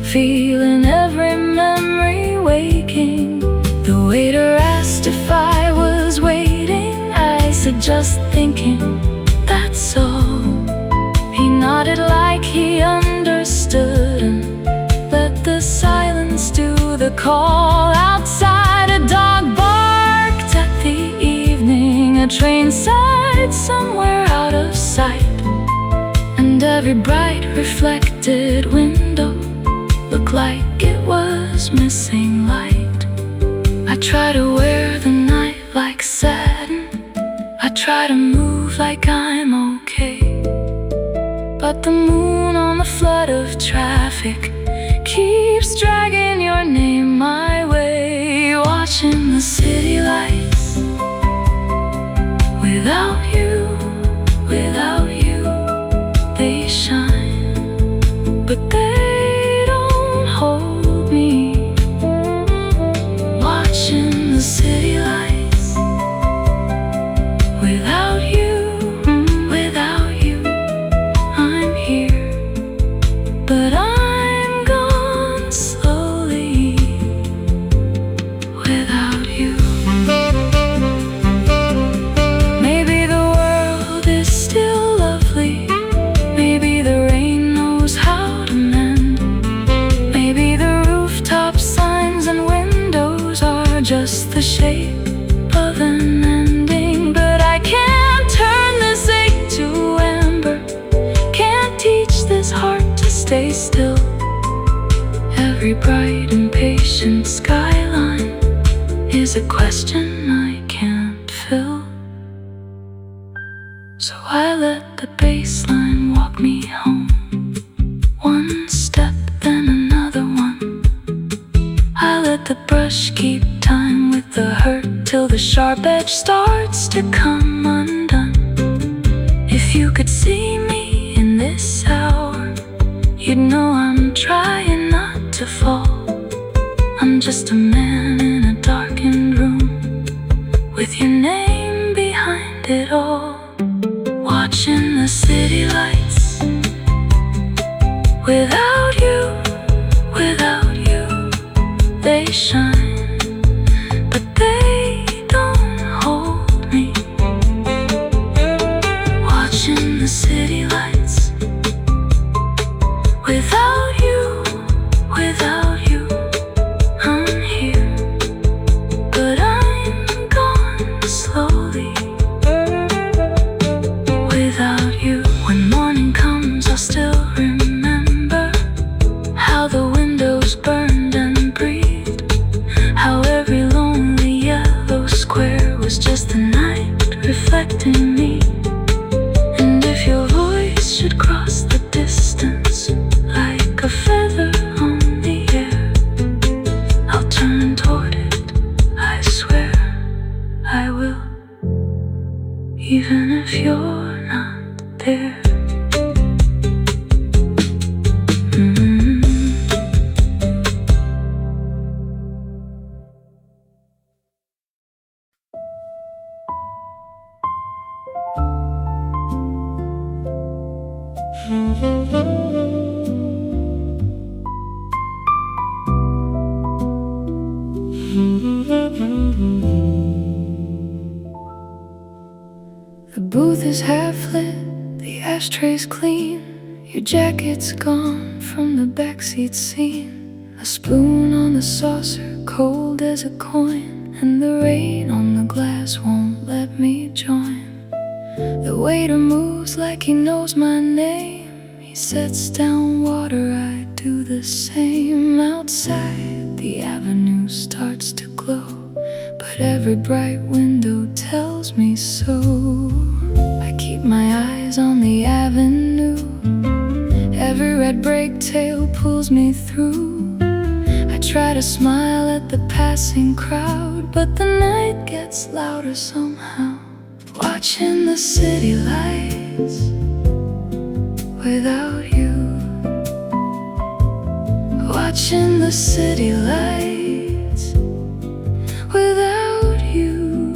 A: feeling every memory waking. The waiter asked if I was waiting. I said, just thinking, that's all. He nodded like he understood and let the silence do the call. Outside, a dog barked at the evening. A train sighed somewhere out of sight, and every bright reflected window looked like it was missing light. I try to wear the night like satin, I try to move like I'm okay, but the moon on the flood of traffic keeps dragging your name my way. Watching the city lights. Without you, they shine, but they don't hold me. Watching the city lights. Without you, I'm here, but I'm gone slowly. Without you, maybe the world is still lovely. Maybe the rain knows how to mend. Maybe the rooftop signs and windows are just the shape of an ending. But I can't turn this ache to amber, can't teach this heart to stay still. Every bright impatient skyline is a question I can't fill. So I let the baseline walk me home, one step then another one. I let the brush keep time with the hurt till the sharp edge starts to come undone. If you could see me in this hour, you'd know I'm trying not to fall. I'm just a man in a darkened room with your name behind it all. Watching the city lights. Without you, they shine, but they don't hold me. Watching the city lights. Without you, I'm here, but I'm gone slowly. Without you, when morning comes, I'll still remember how the windows burned and breathed, how every lonely yellow square was just the night reflecting me. And if your voice there. The booth is half lit, the ashtray's clean. Your jacket's gone from the backseat scene. A spoon on the saucer, cold as a coin, and the rain on the glass won't let me join. The waiter moves like he knows my name. He sets down water, I do the same. Outside, the avenue starts to glow, but every bright window tells me so. I keep my eyes on the avenue. Every red brake tail pulls me through. I try to smile at the passing crowd, but the night gets louder somehow. Watching the city lights without you. Watching the city lights without you.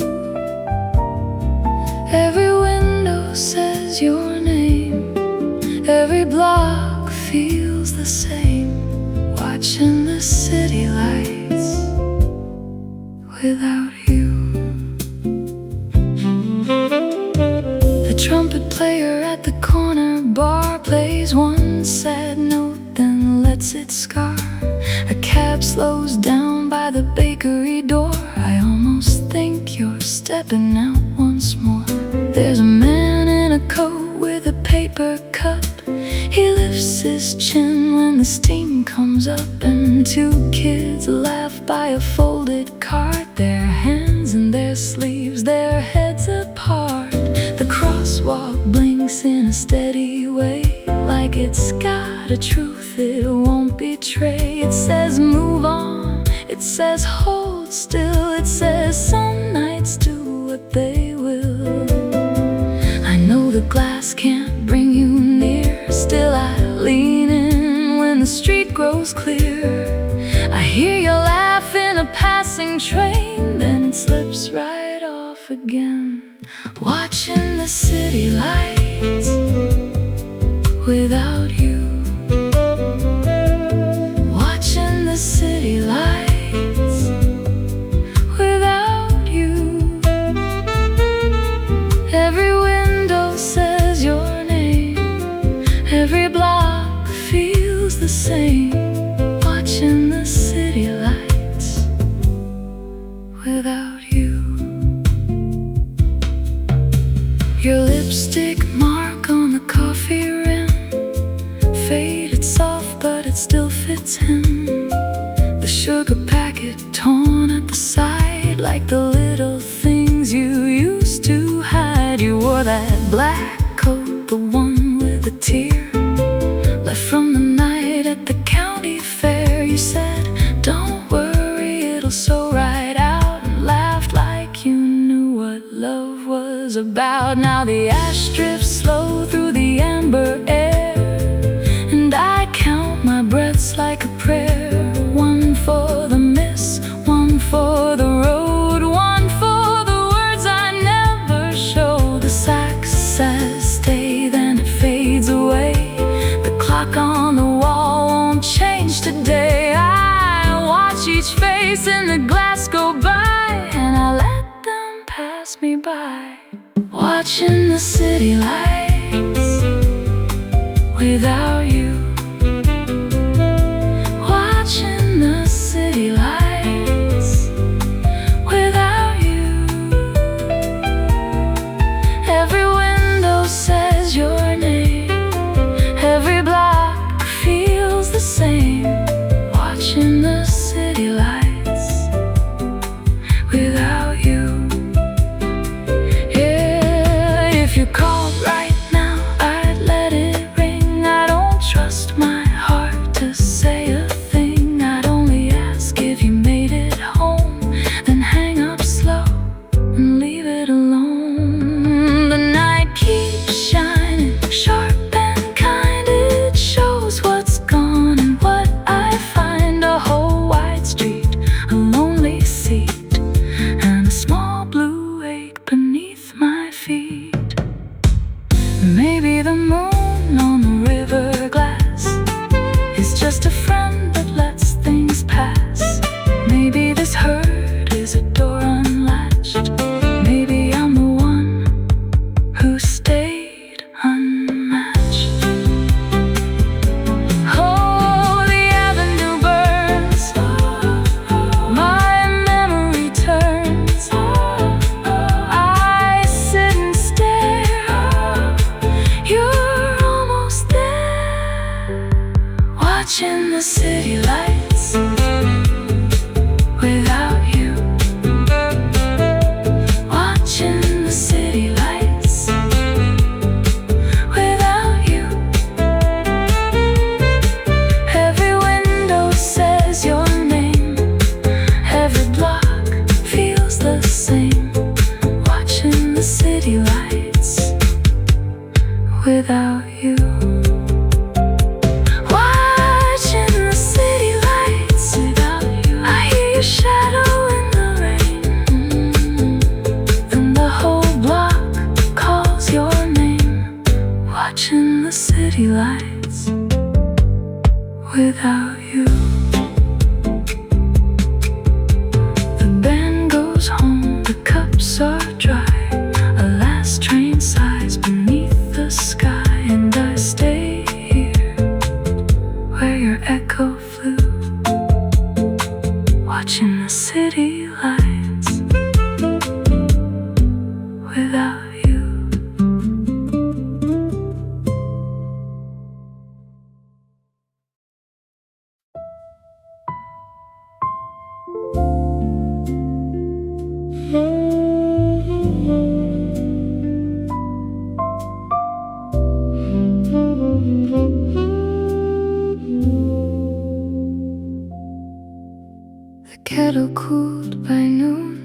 A: Every window says your name. Every block feels the same. Watching the city lights without you. The trumpet player at the corner bar plays one sad note, then lets it scar. A cab slows down by the bakery door. I almost think you're stepping out once more. There's a man in a coat with a paper cup. He lifts his chin when the steam comes up, and two kids laugh by a folded cart. Their hands in their sleeves, their heads apart. The crosswalk blinks in a steady way, like it's got a truth it won't betray. It says move on, it says hold still, it says some nights do what they will. I know the glass can't bring you near, still I lean in when the street grows clear. I hear you laugh in a passing train, then it slips right off again. Watching the city lights without you. Watching the city lights without you. Every window says your name. Every block feels the same. Watching the city lights without you. Your lipstick mark on the coffee rim, faded soft but it still fits him. The sugar packet torn at the side, like the little things you used to hide. You wore that black coat, the one with a tear, left from the night at the county fair. You said, don't worry, it'll sew right out, and laughed like you knew what love was about. Now the ash drifts slow through the amber air, and I count my breaths like a prayer. One for the miss, one for the road, one for the words I never showed. The sax says stay, then it fades away. The clock on the wall won't change today. I watch each face in the glass go by, and I let them pass me by. Watching the city lights without you. Watching the city lights without you. Every window says your name. Every block feels the same. Watching the city lights without you. Yeah, if you're called right Maybe the moon on the river glass is just a friend that lets things pass. Maybe this hurt is a door unlatched. Maybe I'm the one who stayed unmatched. Oh, the avenue burns, my memory turns. I sit and stare, you're almost there, watching the city lights without you, watching the city lights without you. Every window says your name, every block feels the same, watching the city lights without you. Watching the city lights without you. I hear your shadow in the rain, and the whole block calls your name, watching the city lights without you. The band goes home, the cups are dry, a last train sighs beneath the sky, and I stay here where your echo flew, watching the city lights without you. The kettle cooled by noon,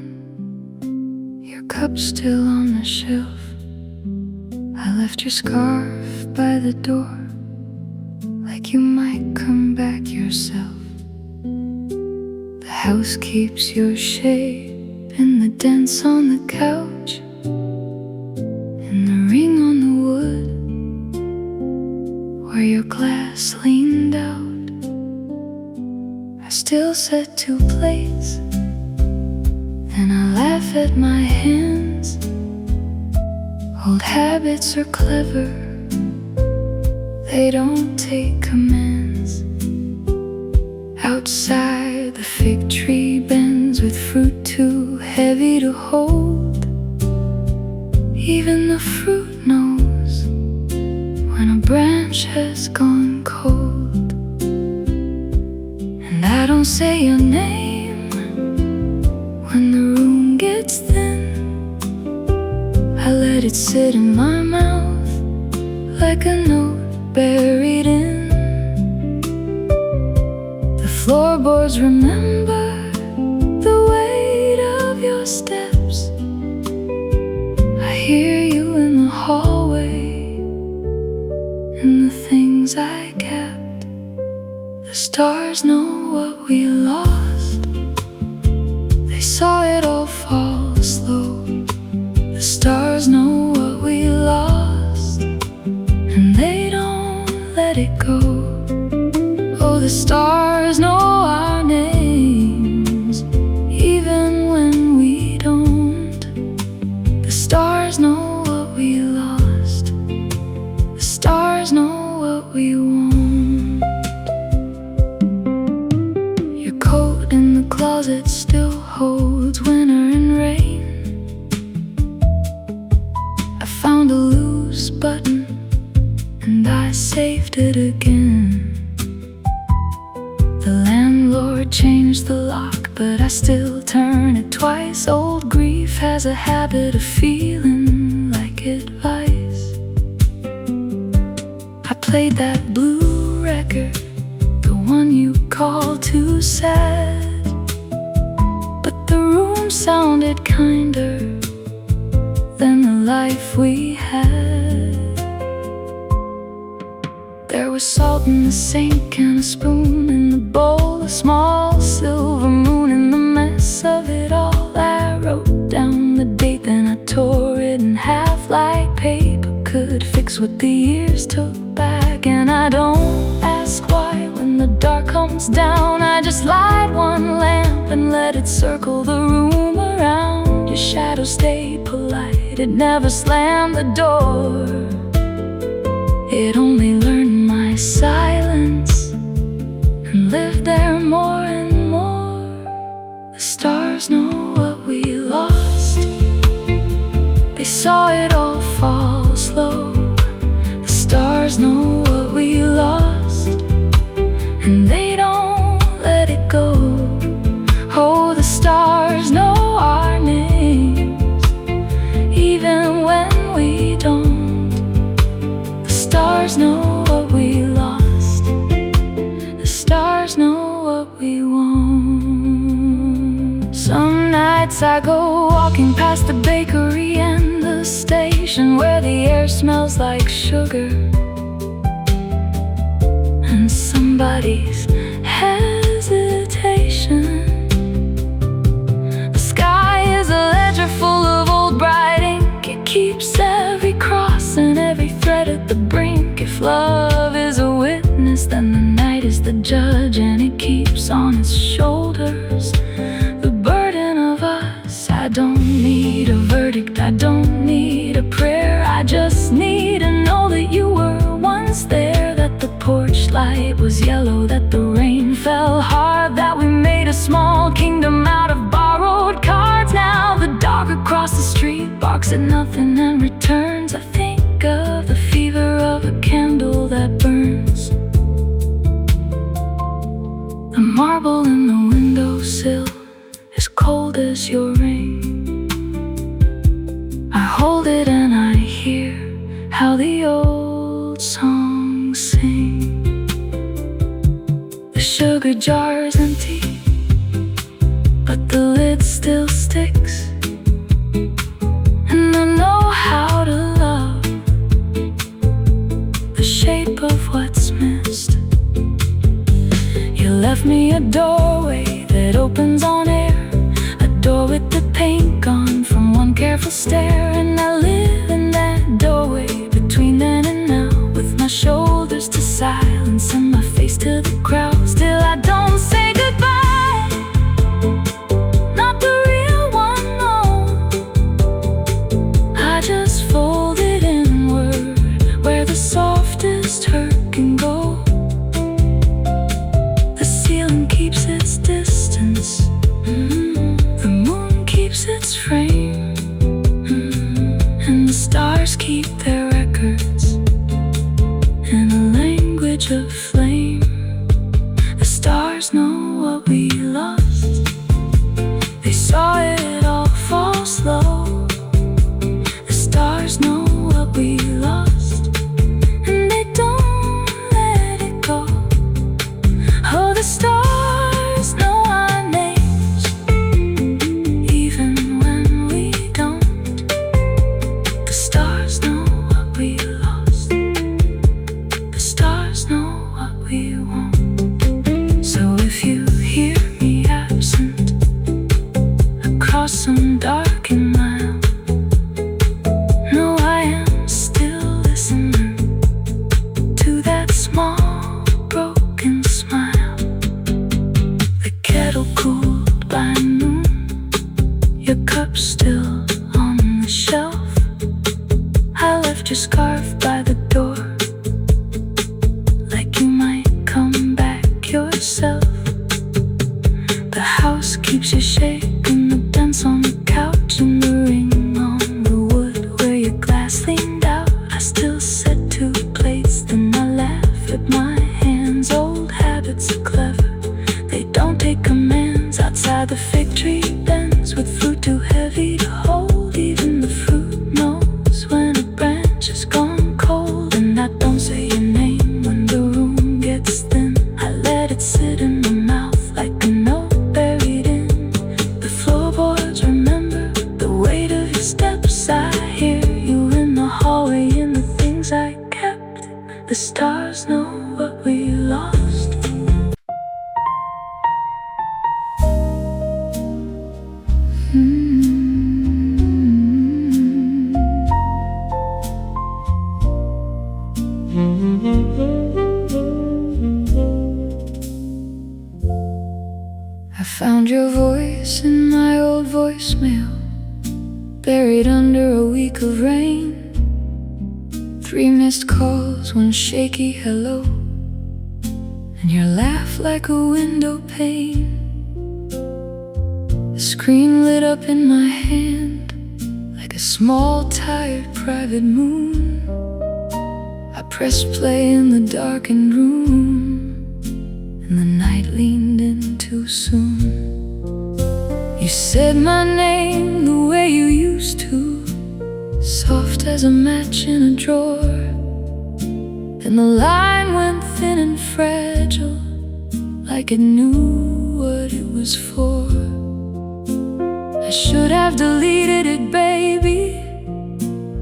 A: your cup still on the shelf. I left your scarf by the door, like you might come back yourself. The house keeps your shape in the dents on the couch, in the ring on the wood where your glass leaned out. I still set 2 plates, and I laugh at my hands. Old habits are clever, they don't take commands. Outside the fig tree bends with fruit too heavy to hold. Even the fruit knows when a branch has gone cold. And I don't say your name when the room gets thin. I let it sit in my mouth like a note buried in. The floorboards remember the weight of your steps. I hear you in the hallway, and the things I kept. The stars know what we lost, they saw it all fall slow. The stars know what we lost, and they don't let it go. Oh, the stars know our names, even when we don't. The stars know what we lost, the stars know what we want. Your coat in the closet still holds winter and rain. I found a loose button, and I saved it again. The landlord changed the lock, but I still turn it twice. Old grief has a habit of feeling like advice. I played that blue record, the one you call too sad, but the room sounded kinder than the life we had. There was salt in the sink and a spoon in the bowl, a small silver moon in the mess of it all. I wrote down the date, then I tore it in half like paper could fix takes what the years took back. And I don't ask why when the dark comes down. I just light one lamp and let it circle the room around. Your shadow stayed polite, it never slammed the door. It only learned my silence and lived there more and more. The stars know what we lost. They saw it all fall slow. The stars know what we lost, and they don't let it go. Oh, the stars know our names, even when we don't. The stars know what we lost. The stars know what we want. Some nights I go walking past the bakery and the station where the air smells like sugar and somebody's hesitation. The sky is a ledger full of old bright ink. It keeps every cross and every thread at the brink. If love is a witness, then the night is the judge, and it keeps on its shoulders the burden of us. I don't need a verdict, I don't need a prayer. I just need to know that you were once there, that the porch light was yellow, that the rain fell hard, that we made a small kingdom out of borrowed cards. Now the dog across the street barks at nothing and returns. I think of the fever of a candle that burns, the marble in the windowsill as cold as your ring. I hold it and I hear how the old songs sing. The sugar jar is empty, but the lid still sticks. And I know how to love the shape of what's missed. You left me a doorway that opens on air, a door with the paint gone from one careful stare. And I live in that doorway between then and now, with my shoulders to silence and my face to the crowd. Still I don't say goodbye, not the real one, no. I just fold it inward where the softest hurt can go. The ceiling keeps its distance, the moon keeps its frame, and the stars keep their records in a language of flame. The stars know what we lost. They saw it all fall slow. The stars know what we lost, and they don't let it go. Oh, the stars know our names, even when we don't. The stars know what we lost. The stars know what we want. So if you hear me absent across some dark and mile, know I am still listening to that small broken smile. The kettle cooled by noon, your cup still on the shelf. I left your scarf by the door, like you might come back yourself. The house keeps you shaking, the dents on the couch and the ring on the wood where your glass leaned out. I still set 2 plates, then I laugh at my hands. Old habits are clever, they don't take commands. Outside the fig tree bends with fruit too heavy to hold. Even the fruit knows when a branch has gone cold. And I don't say your name when the room gets thin. I let it sit in my mouth like a note buried in the floorboards. Remember the weight of your steps. I hear you in the hallway, in the things I kept. The stars know what we lost. buried under a week of rain. 3 missed calls, 1 shaky hello, and your laugh like a window pane. The screen lit up in my hand like a small, tired, private moon. I pressed play in the darkened room, and the night leaned in too soon. You said my name the way you used to, soft as a match in a drawer, and the line went thin and fragile, like it knew what it was for. I should have deleted it, baby,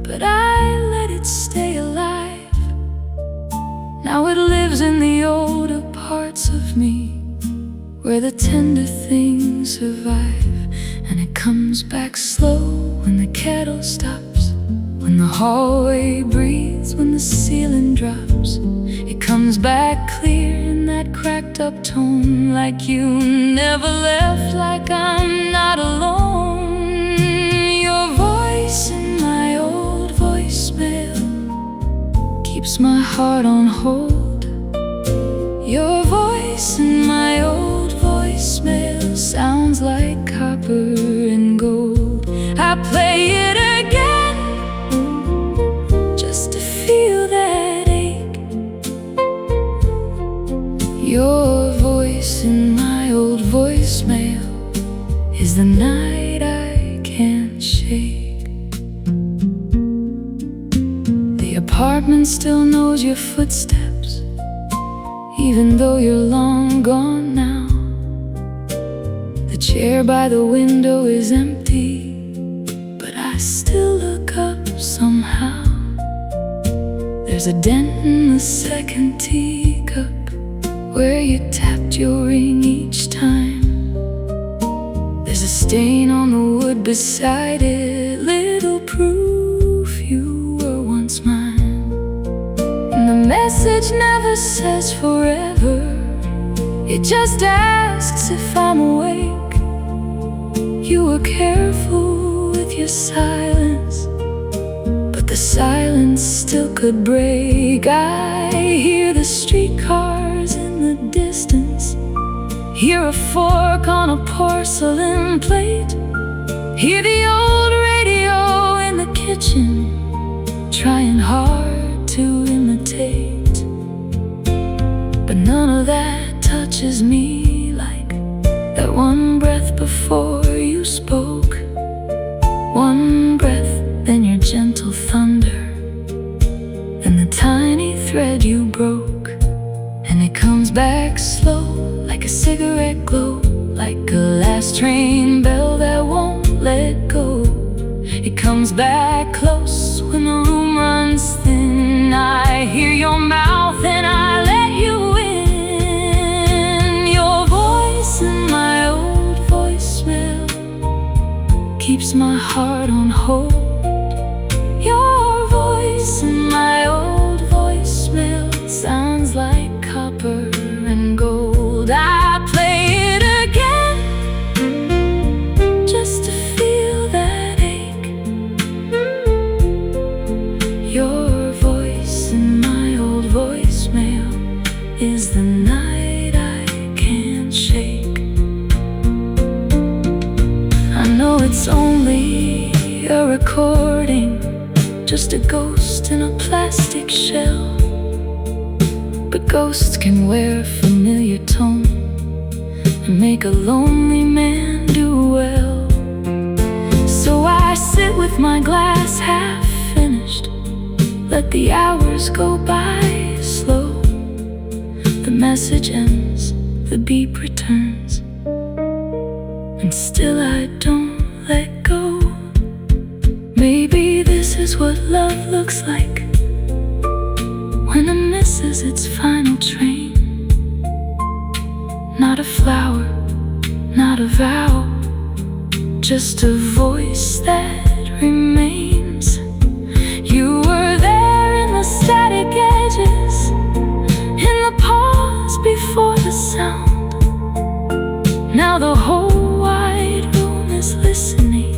A: but I let it stay alive. Now it lives in the older parts of me, where the tender things survive. And it comes back slow when the kettle stops, when the hallway breathes, when the ceiling drops. It comes back clear in that cracked up tone, like you never left, like I'm not alone. Your voice in my old voicemail keeps my heart on hold. Your voice in my old voicemail sounds like copper and gold. I play it again just to feel that ache. Your voice in my old voicemail is the night I can't shake. The apartment still knows your footsteps, even though you're long gone now. The chair by the window is empty, but I still look up somehow. There's a dent in the second teacup where you tapped your ring each time. There's a stain on the wood beside it, little proof you were once mine. And the message never says forever, it just asks if I'm awake. You were careful with your silence, but the silence still could break. I hear the streetcars in the distance, hear a fork on a porcelain plate, hear the old radio in the kitchen, trying hard to imitate. But none of that touches me like that one breath before you spoke. One breath, then your gentle thunder, then the tiny thread you broke. And it comes back slow, like a cigarette glow, like a last train bell that won't let go. It comes back close when the room runs thin. I hear your mouth and I let you in. Your voice in my old voicemail keeps my heart on hold. Your voice in my old voicemail sounds like copper and gold. I play it again just to feel that ache. Your voice in my old voicemail is the night I can't shake. I know it's only a recording, just a ghost in a plastic shell, but ghosts can wear a familiar tone and make a lonely man do well. So I sit with my glass half finished, let the hours go by slow. The message ends, the beep returns, and still I don't let go. Maybe this is what love looks like when it misses its final train. Not a flower, not a vow, just a voice that remains. You were there in the static edges, in the pause before the sound. Now the whole wide room is listening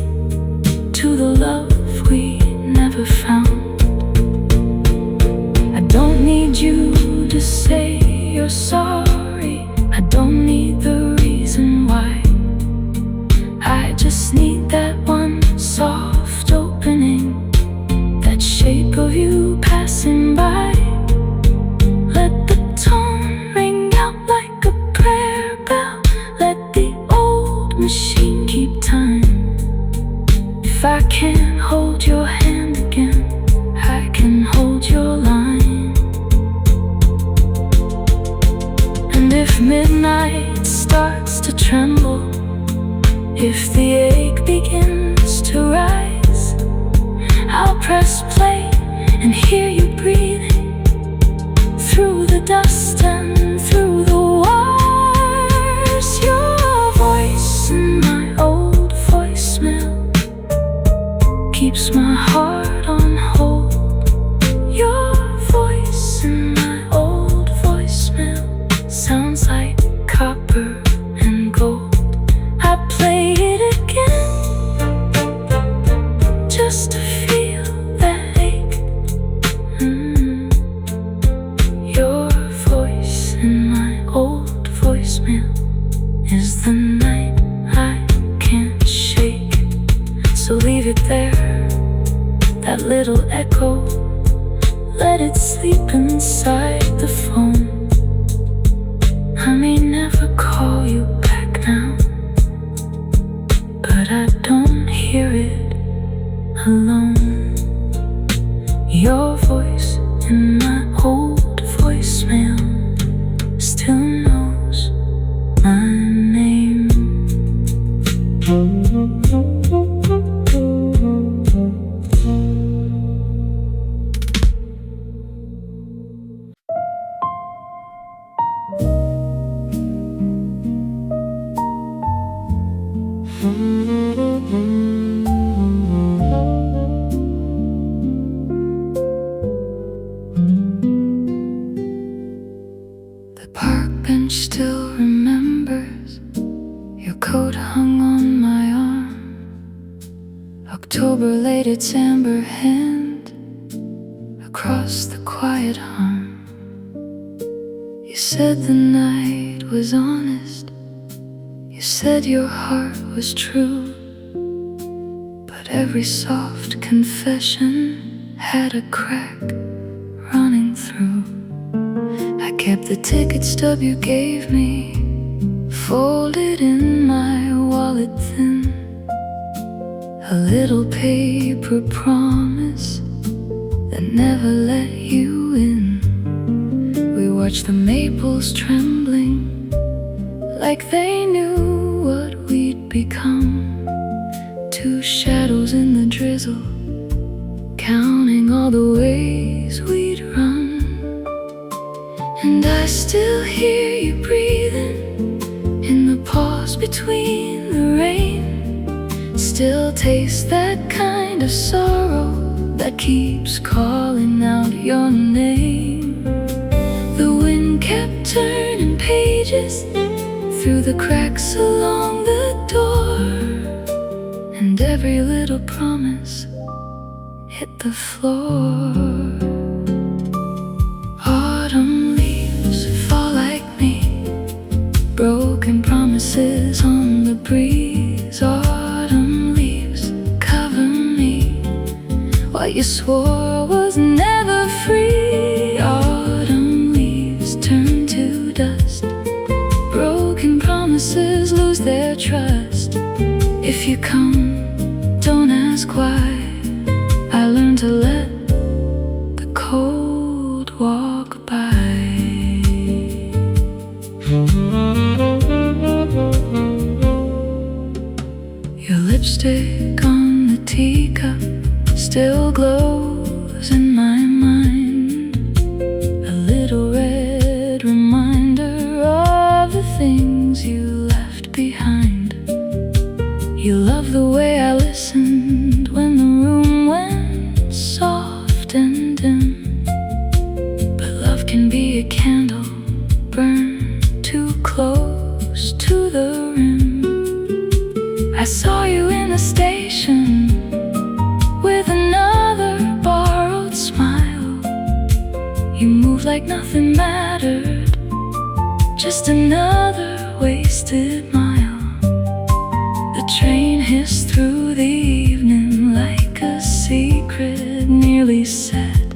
A: to the love need you to say you're sorry. I don't need the reason why. I just need that one soft opening, that shape of you passing by. Let the tone ring out like a prayer bell. Let the old machine keep time. If I can't hold your hand again, I can hold your line. And if midnight starts to tremble, if the ache begins to rise, I'll press play and hear you breathing through the dust and through the wires. Your voice in my old voicemail keeps my heart on hold. Your voice in my old voicemail sounds like copper and gold. I play it again just to feel that ache. Your voice in my old voicemail is the night I can't shake. So leave it there, that little echo. Let it sleep inside the phone. I may never call you back now, but I don't hear it alone. Your voice in my old voicemail still knows my name. The park bench still remembers your coat hung on my arm. October laid its amber hand across the quiet harm. You said the night was honest, you said your heart was true, but every soft confession had a crack running through. I kept the ticket stub you gave me, folded in my wallet thin, a little paper promise that never let you in. We watched the maples trembling like they knew what we'd become. Two shadows in the drizzle, counting all the ways we'd run. And I still hear you breathing in the pause between the rain. Still taste that kind of sorrow that keeps calling out your name. The wind kept turning pages through the cracks along the door, and every little promise hit the floor. Autumn leaves fall like me, broken promises on the breeze. Autumn leaves cover me, what you swore was never free. Autumn leaves turn to dust, broken promises lose their trust. If you come, don't ask why. I learned to let the cold walk by. Your lipstick on the teacup still glows in my mind, a little red reminder of the things you left behind. You love the way I listened when the room went soft and dim, but love can be a candle burned too close to the rim. I saw you in the station with another borrowed smile. You moved like nothing mattered, just another wasted mile. The train hissed through the evening like a secret nearly said,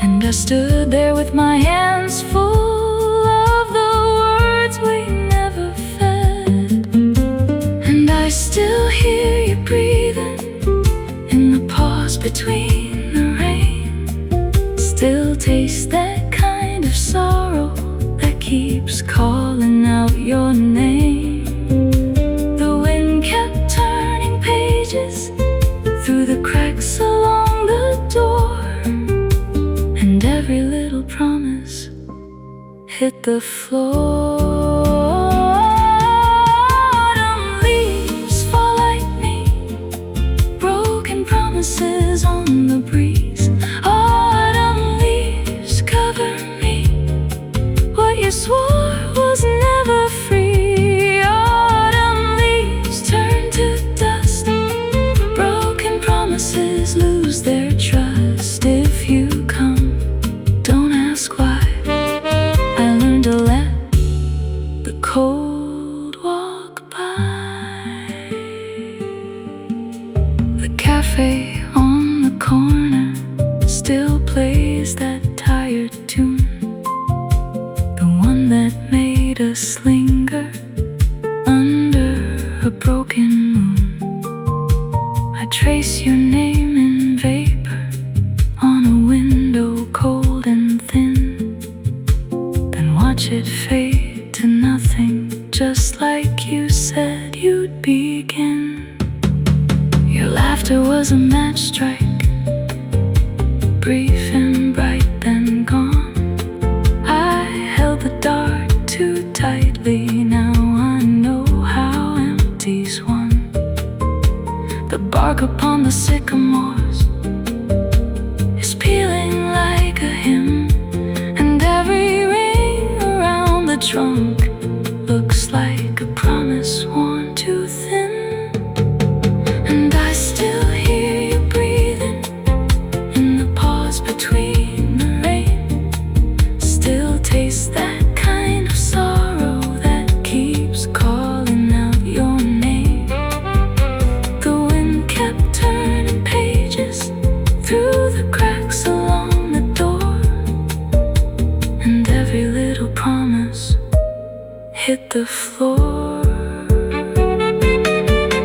A: and I stood there with my hands full of the words we never fed. And I still hear you breathing in the pause between the rain, still taste that kind of sorrow that keeps calling out your name. The wind kept turning pages through the cracks along the door, and every little promise hit the floor. Autumn leaves fall like me, broken promises on the breeze. Autumn leaves cover me, what you swore was never free. Autumn leaves turn to dust, broken promises lose their trust. If you come, don't ask why. I learned to let the cold walk by. The cafe on the corner still plays that tired tune, the one that made us linger under a broken moon. I trace your name in vapor on a window cold and thin, then watch it fade to nothing, just like you said you'd begin. Your laughter was a match strike, brief and bright then gone. I held the dart too tightly, now I know how empty's won. The bark upon the sycamores is peeling like a hymn, and every ring around the trunk looks like a promise worn too thin. And I still hear you breathing in the pause between the rain, still taste that kind of sorrow that keeps calling out your name. The wind kept turning pages through the cracks along the door, and every little promise hit the floor.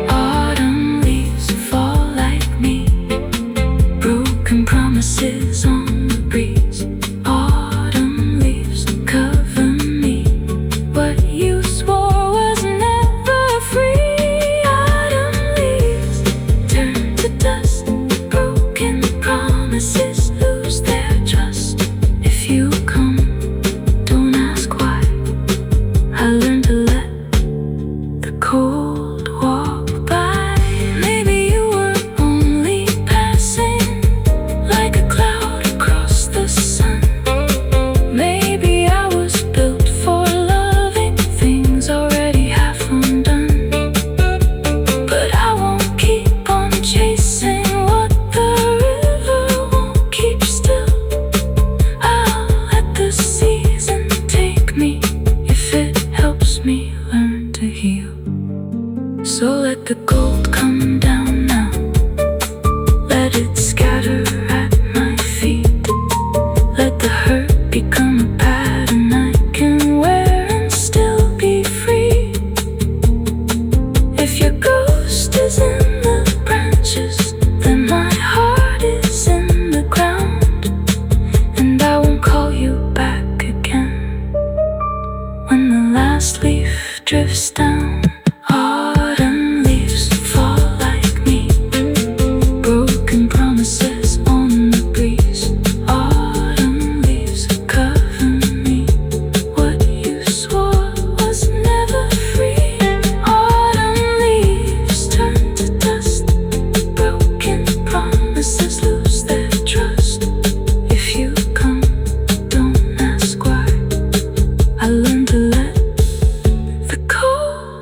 A: Autumn leaves fall like me, broken promises on the breeze. Autumn leaves cover me, what you swore was never free. Autumn leaves turn to dust, broken promises lose their trust. If you come, don't ask why. I learned to let the cold walk by. Maybe you were only passing like a cloud across the sun. Maybe I was built for loving things already half undone. But I won't keep on chasing what the river won't keep still. I'll let the season take me if it helps me learn to heal. So let the gold come down now, let it scatter at my feet. Let the hurt become a pattern I can wear and still be free. If your ghost is in the branches, then my heart is in the ground, and I won't call you back again when the last leaf drifts down. Autumn leaves fall like me, broken promises on the breeze. Autumn leaves cover me, what you swore was never free. Autumn leaves turn to dust, broken promises lose their trust. If you come, don't ask why. I learned to let the cold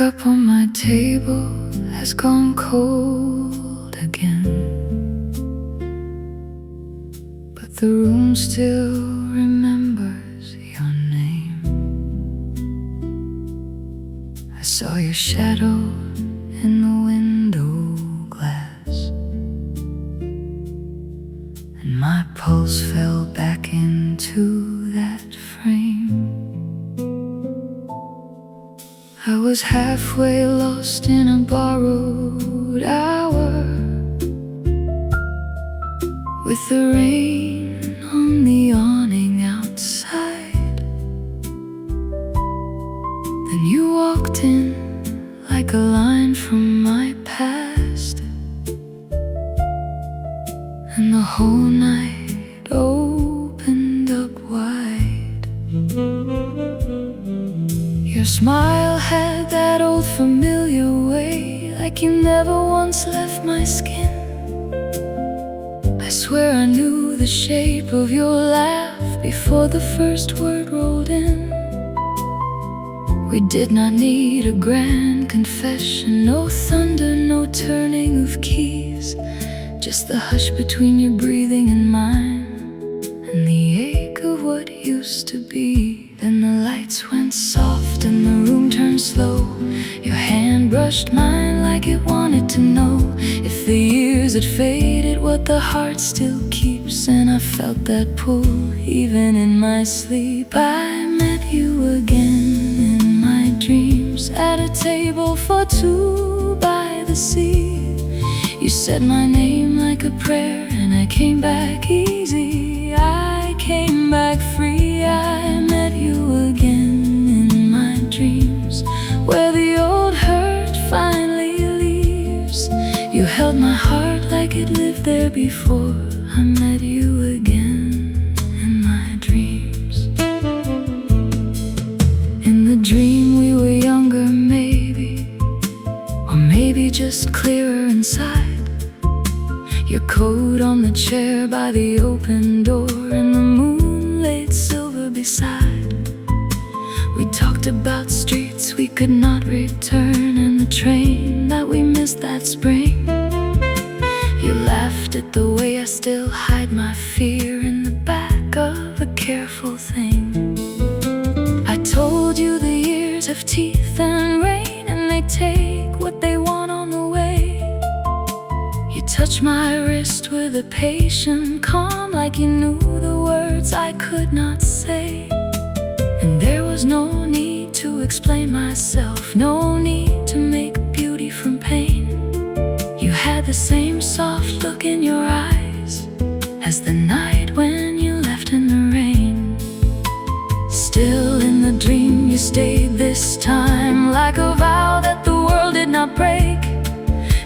A: cup on my table has gone cold again, but the room still remembers your name. I saw your shadow in the window glass, and my pulse fell back into that frame. I was halfway lost in a borrowed hour, with the rain on the awning outside. Then you walked in like a line from my past, and the whole night opened up wide. Your smile had that old familiar way, like you never once left my skin. I swear I knew the shape of your laugh before the first word rolled in. We did not need a grand confession, no thunder, no turning of keys, just the hush between your breathing and mine, and the ache of what used to be. Then the lights went soft and the room turned slow. Your hand brushed mine like it wanted to know if the years had faded, what the heart still keeps. And I felt that pull even in my sleep. I met you again in my dreams, at a table for two by the sea. You said my name like a prayer, and I came back easy. I came back free. I met you again in my dreams, where the old hurt finally leaves. You held my heart like it lived there before. I met you again in my dreams. In the dream we were younger, maybe, or maybe just clearer inside. Your coat on the chair by the open door, and the moonlit silver beside. We talked about streets we could not return, and the train that we missed that spring. You laughed at the way I still hide my fear in the back of a careful thing. I told you the years have teeth and rain, and they take what they want on the way. You touched my wrist with a patient calm, like you knew the words I could not say. And there was no need to explain myself, no need to make beauty from pain. You had the same soft look in your eyes as the night when you left in the rain. Still in the dream you stayed this time, like a vow that the world did not break.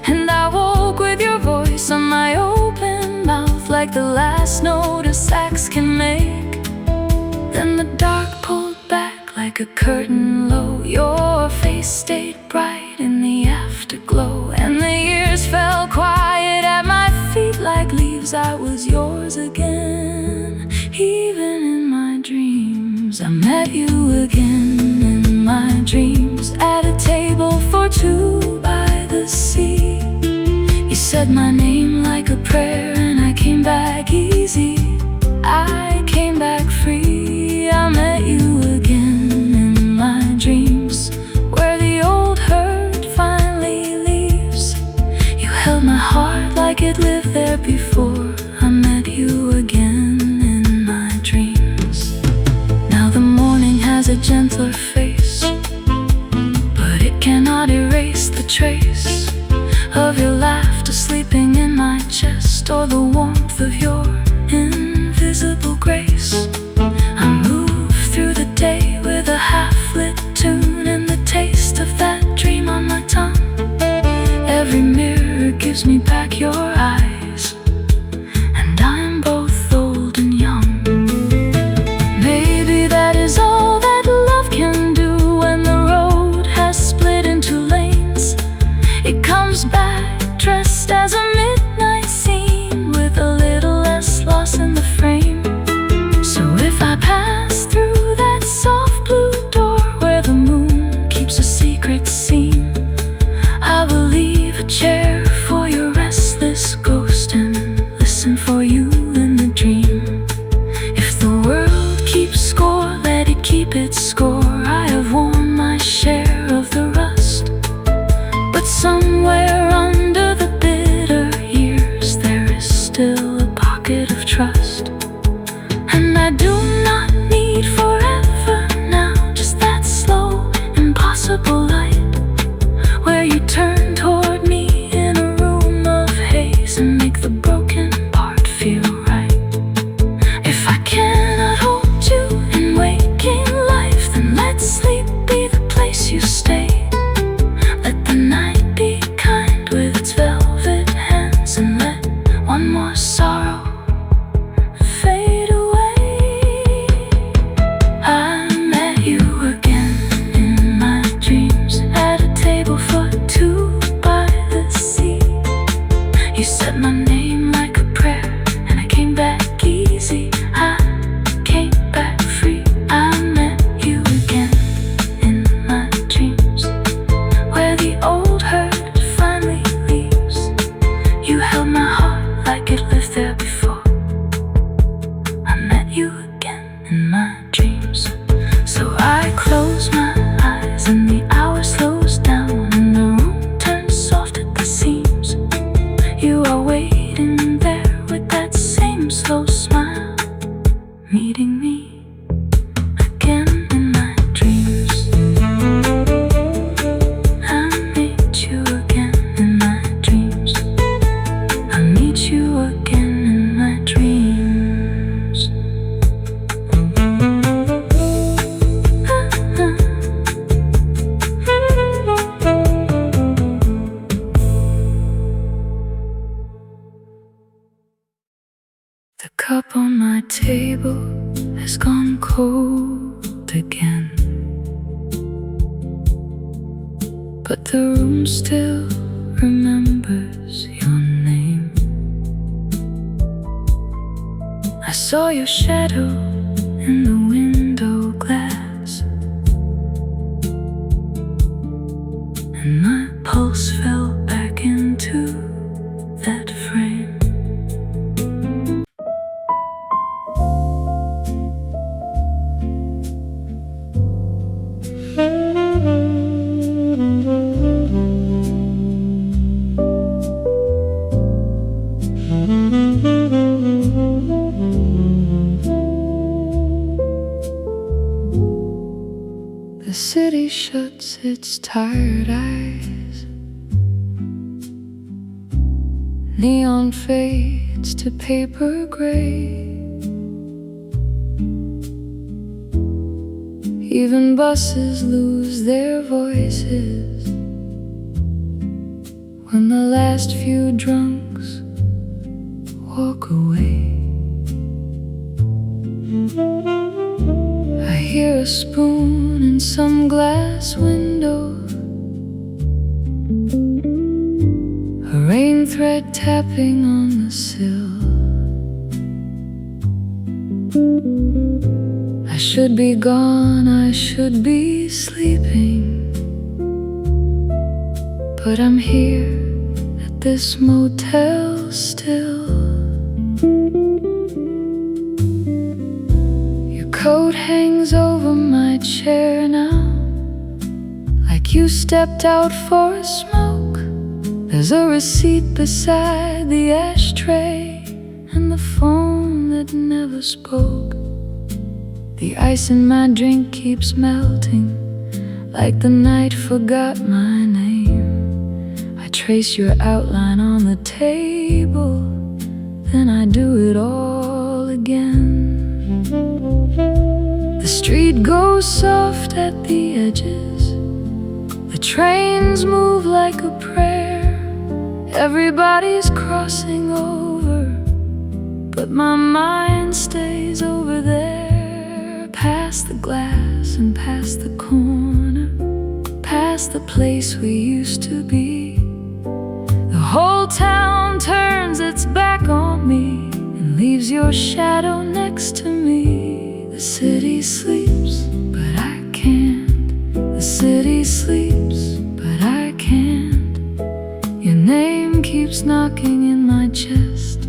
A: And I woke with your voice on my open mouth, like the last note a sax can make. Then the dark pulled back like a curtain low. Your face stayed bright in the afterglow, and the years fell quiet at my feet like leaves. I was yours again, even in my dreams. I met you again in my dreams, at a table for two by the sea. You said my name like a prayer, and I came back easy. I came back free. I met you again in my dreams, where the old hurt finally leaves. You held my heart like it lived there before. I met you again in my dreams. Now the morning has a gentler face, but it cannot erase the trace of your laughter sleeping in my chest, or the warmth of your invisible grace. I move through the day with a half-lit tune, and the taste of that dream on my tongue. Every mirror gives me back your eyes, and I'm both old and young. Maybe that is all that love can do when the road has split into lanes. It comes back dressed as a midnight scene, with a little less loss in the frame. So trust. And I do not need forever now, just that slow, impossible light, where you turn toward me in a room of haze and make the broken part feel right. If I cannot hold you in waking life, then let sleep be the place you stay. Let the night be kind with its velvet hands, and let one more sorrow fade away. I met you again in my dreams, at a table for two by the sea. You said my name like a prayer, and I came back easy. I came back free. I met you again in my dreams, where the old hurt finally leaves. You held my heart like it lived there before. I met you again in my dreams. So I close my eyes and the hour slows down, and the room turns soft at the seams. You are waiting there with that same slow smile, meeting me again in my dreams. I meet you again in my dreams. I meet you again in my dreams. The cup on my table has gone cold again, but the room still remembers your name. I saw your shadow in the window glass, and my pulse fell back into that frame. The city shuts its tired eyes, neon fades to paper gray. Even buses lose their voices when the last few drunks walk away. I hear a spoon in some glass window, a rain thread tapping on the sill. I should be gone, I should be sleeping, but I'm here at this motel still. Your coat hangs over my chair now, like you stepped out for a smoke. There's a receipt beside the ashtray, and the phone that never spoke. The ice in my drink keeps melting, like the night forgot my name. I trace your outline on the table, then I do it all again. The street goes soft at the edges, the trains move like a prayer. Everybody's crossing over, but my mind stays over there. Past the glass and past the corner, past the place we used to be. The whole town turns its back on me and leaves your shadow next to me. The city sleeps, but I can't. The city sleeps, but I can't. Your name keeps knocking in my chest,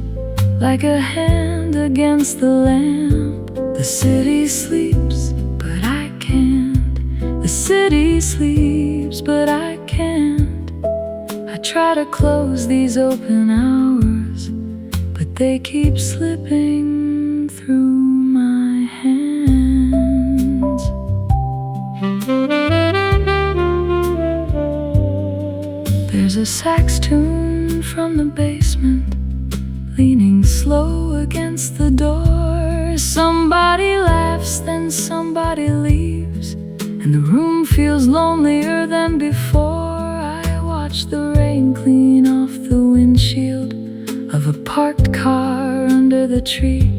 A: like a hand against the lamp. The city sleeps, but I can't. The city sleeps, but I can't. I try to close these open hours, but they keep slipping through my hands. There's a sax tune from the basement, leaning slow against the door. Somebody laughs, then somebody leaves, and the room feels lonelier than before. I watch the rain clean off the windshield of a parked car under the tree.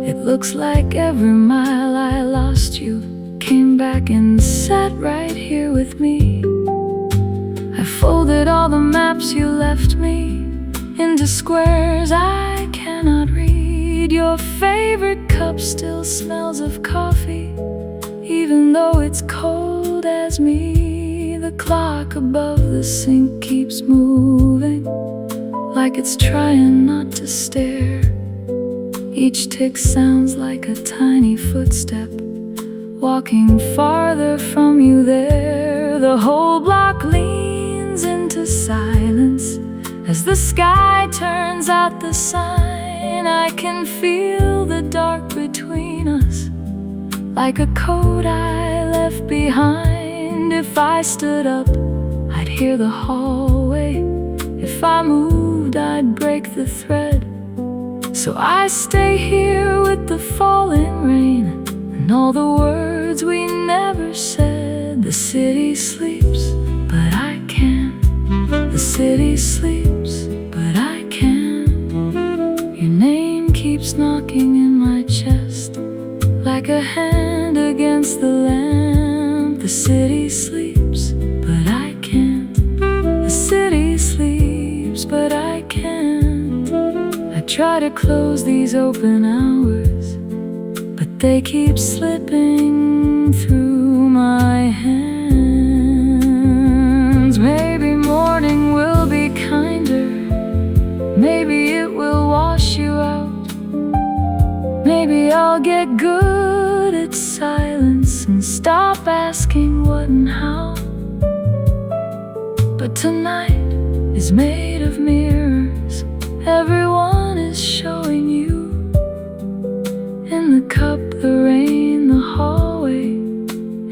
A: It looks like every mile I lost you came back and sat right here with me. I folded all the maps you left me into squares I cannot read. Your favorite cup still smells of coffee, even though it's cold as me. The clock above the sink keeps moving, like it's trying not to stare. Each tick sounds like a tiny footstep, walking farther from you there. The whole block leans into silence as the sky turns out the sign. I can feel the dark between us, like a coat I left behind. If I stood up, I'd hear the hallway. If I moved, I'd break the thread. So I stay here with the falling rain and all the words we never said. The city sleeps, but I can't. The city sleeps, but I can't. Your name keeps knocking in my chest, like a hand against the lamp. The city sleeps, but I can't. The city sleeps, but I can't. I try to close these open hours, but they keep slipping through my hands. Maybe morning will be kinder, maybe it will wash you out. Maybe I'll get good at silence and stop asking what and how. But tonight is made of mirrors, everyone is showing you. In the cup, the rain, the hallway,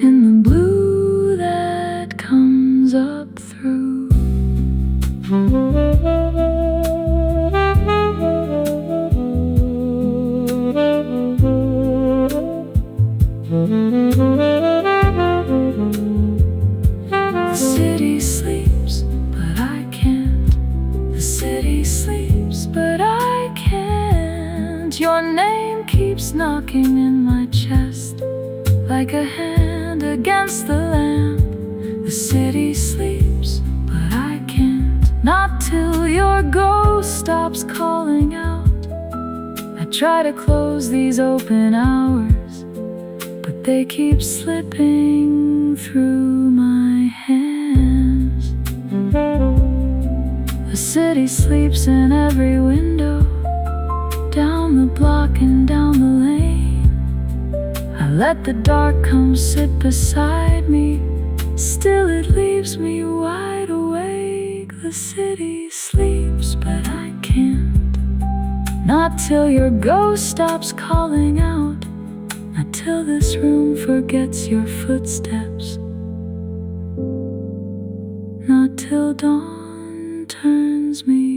A: in the blue that comes up through. The city sleeps, but I can't. The city sleeps, but I can't. Your name keeps knocking in my chest, like a hand against the lamp. The city sleeps, but I can't. Not till your ghost stops calling out. I try to close these open hours, but they keep slipping through my hands. The city sleeps in every window, down the block and down the lane. I let the dark come sit beside me, still it leaves me wide awake. The city sleeps, but I can't. Not till your ghost stops calling out, not till this room forgets your footsteps, not till dawn turns me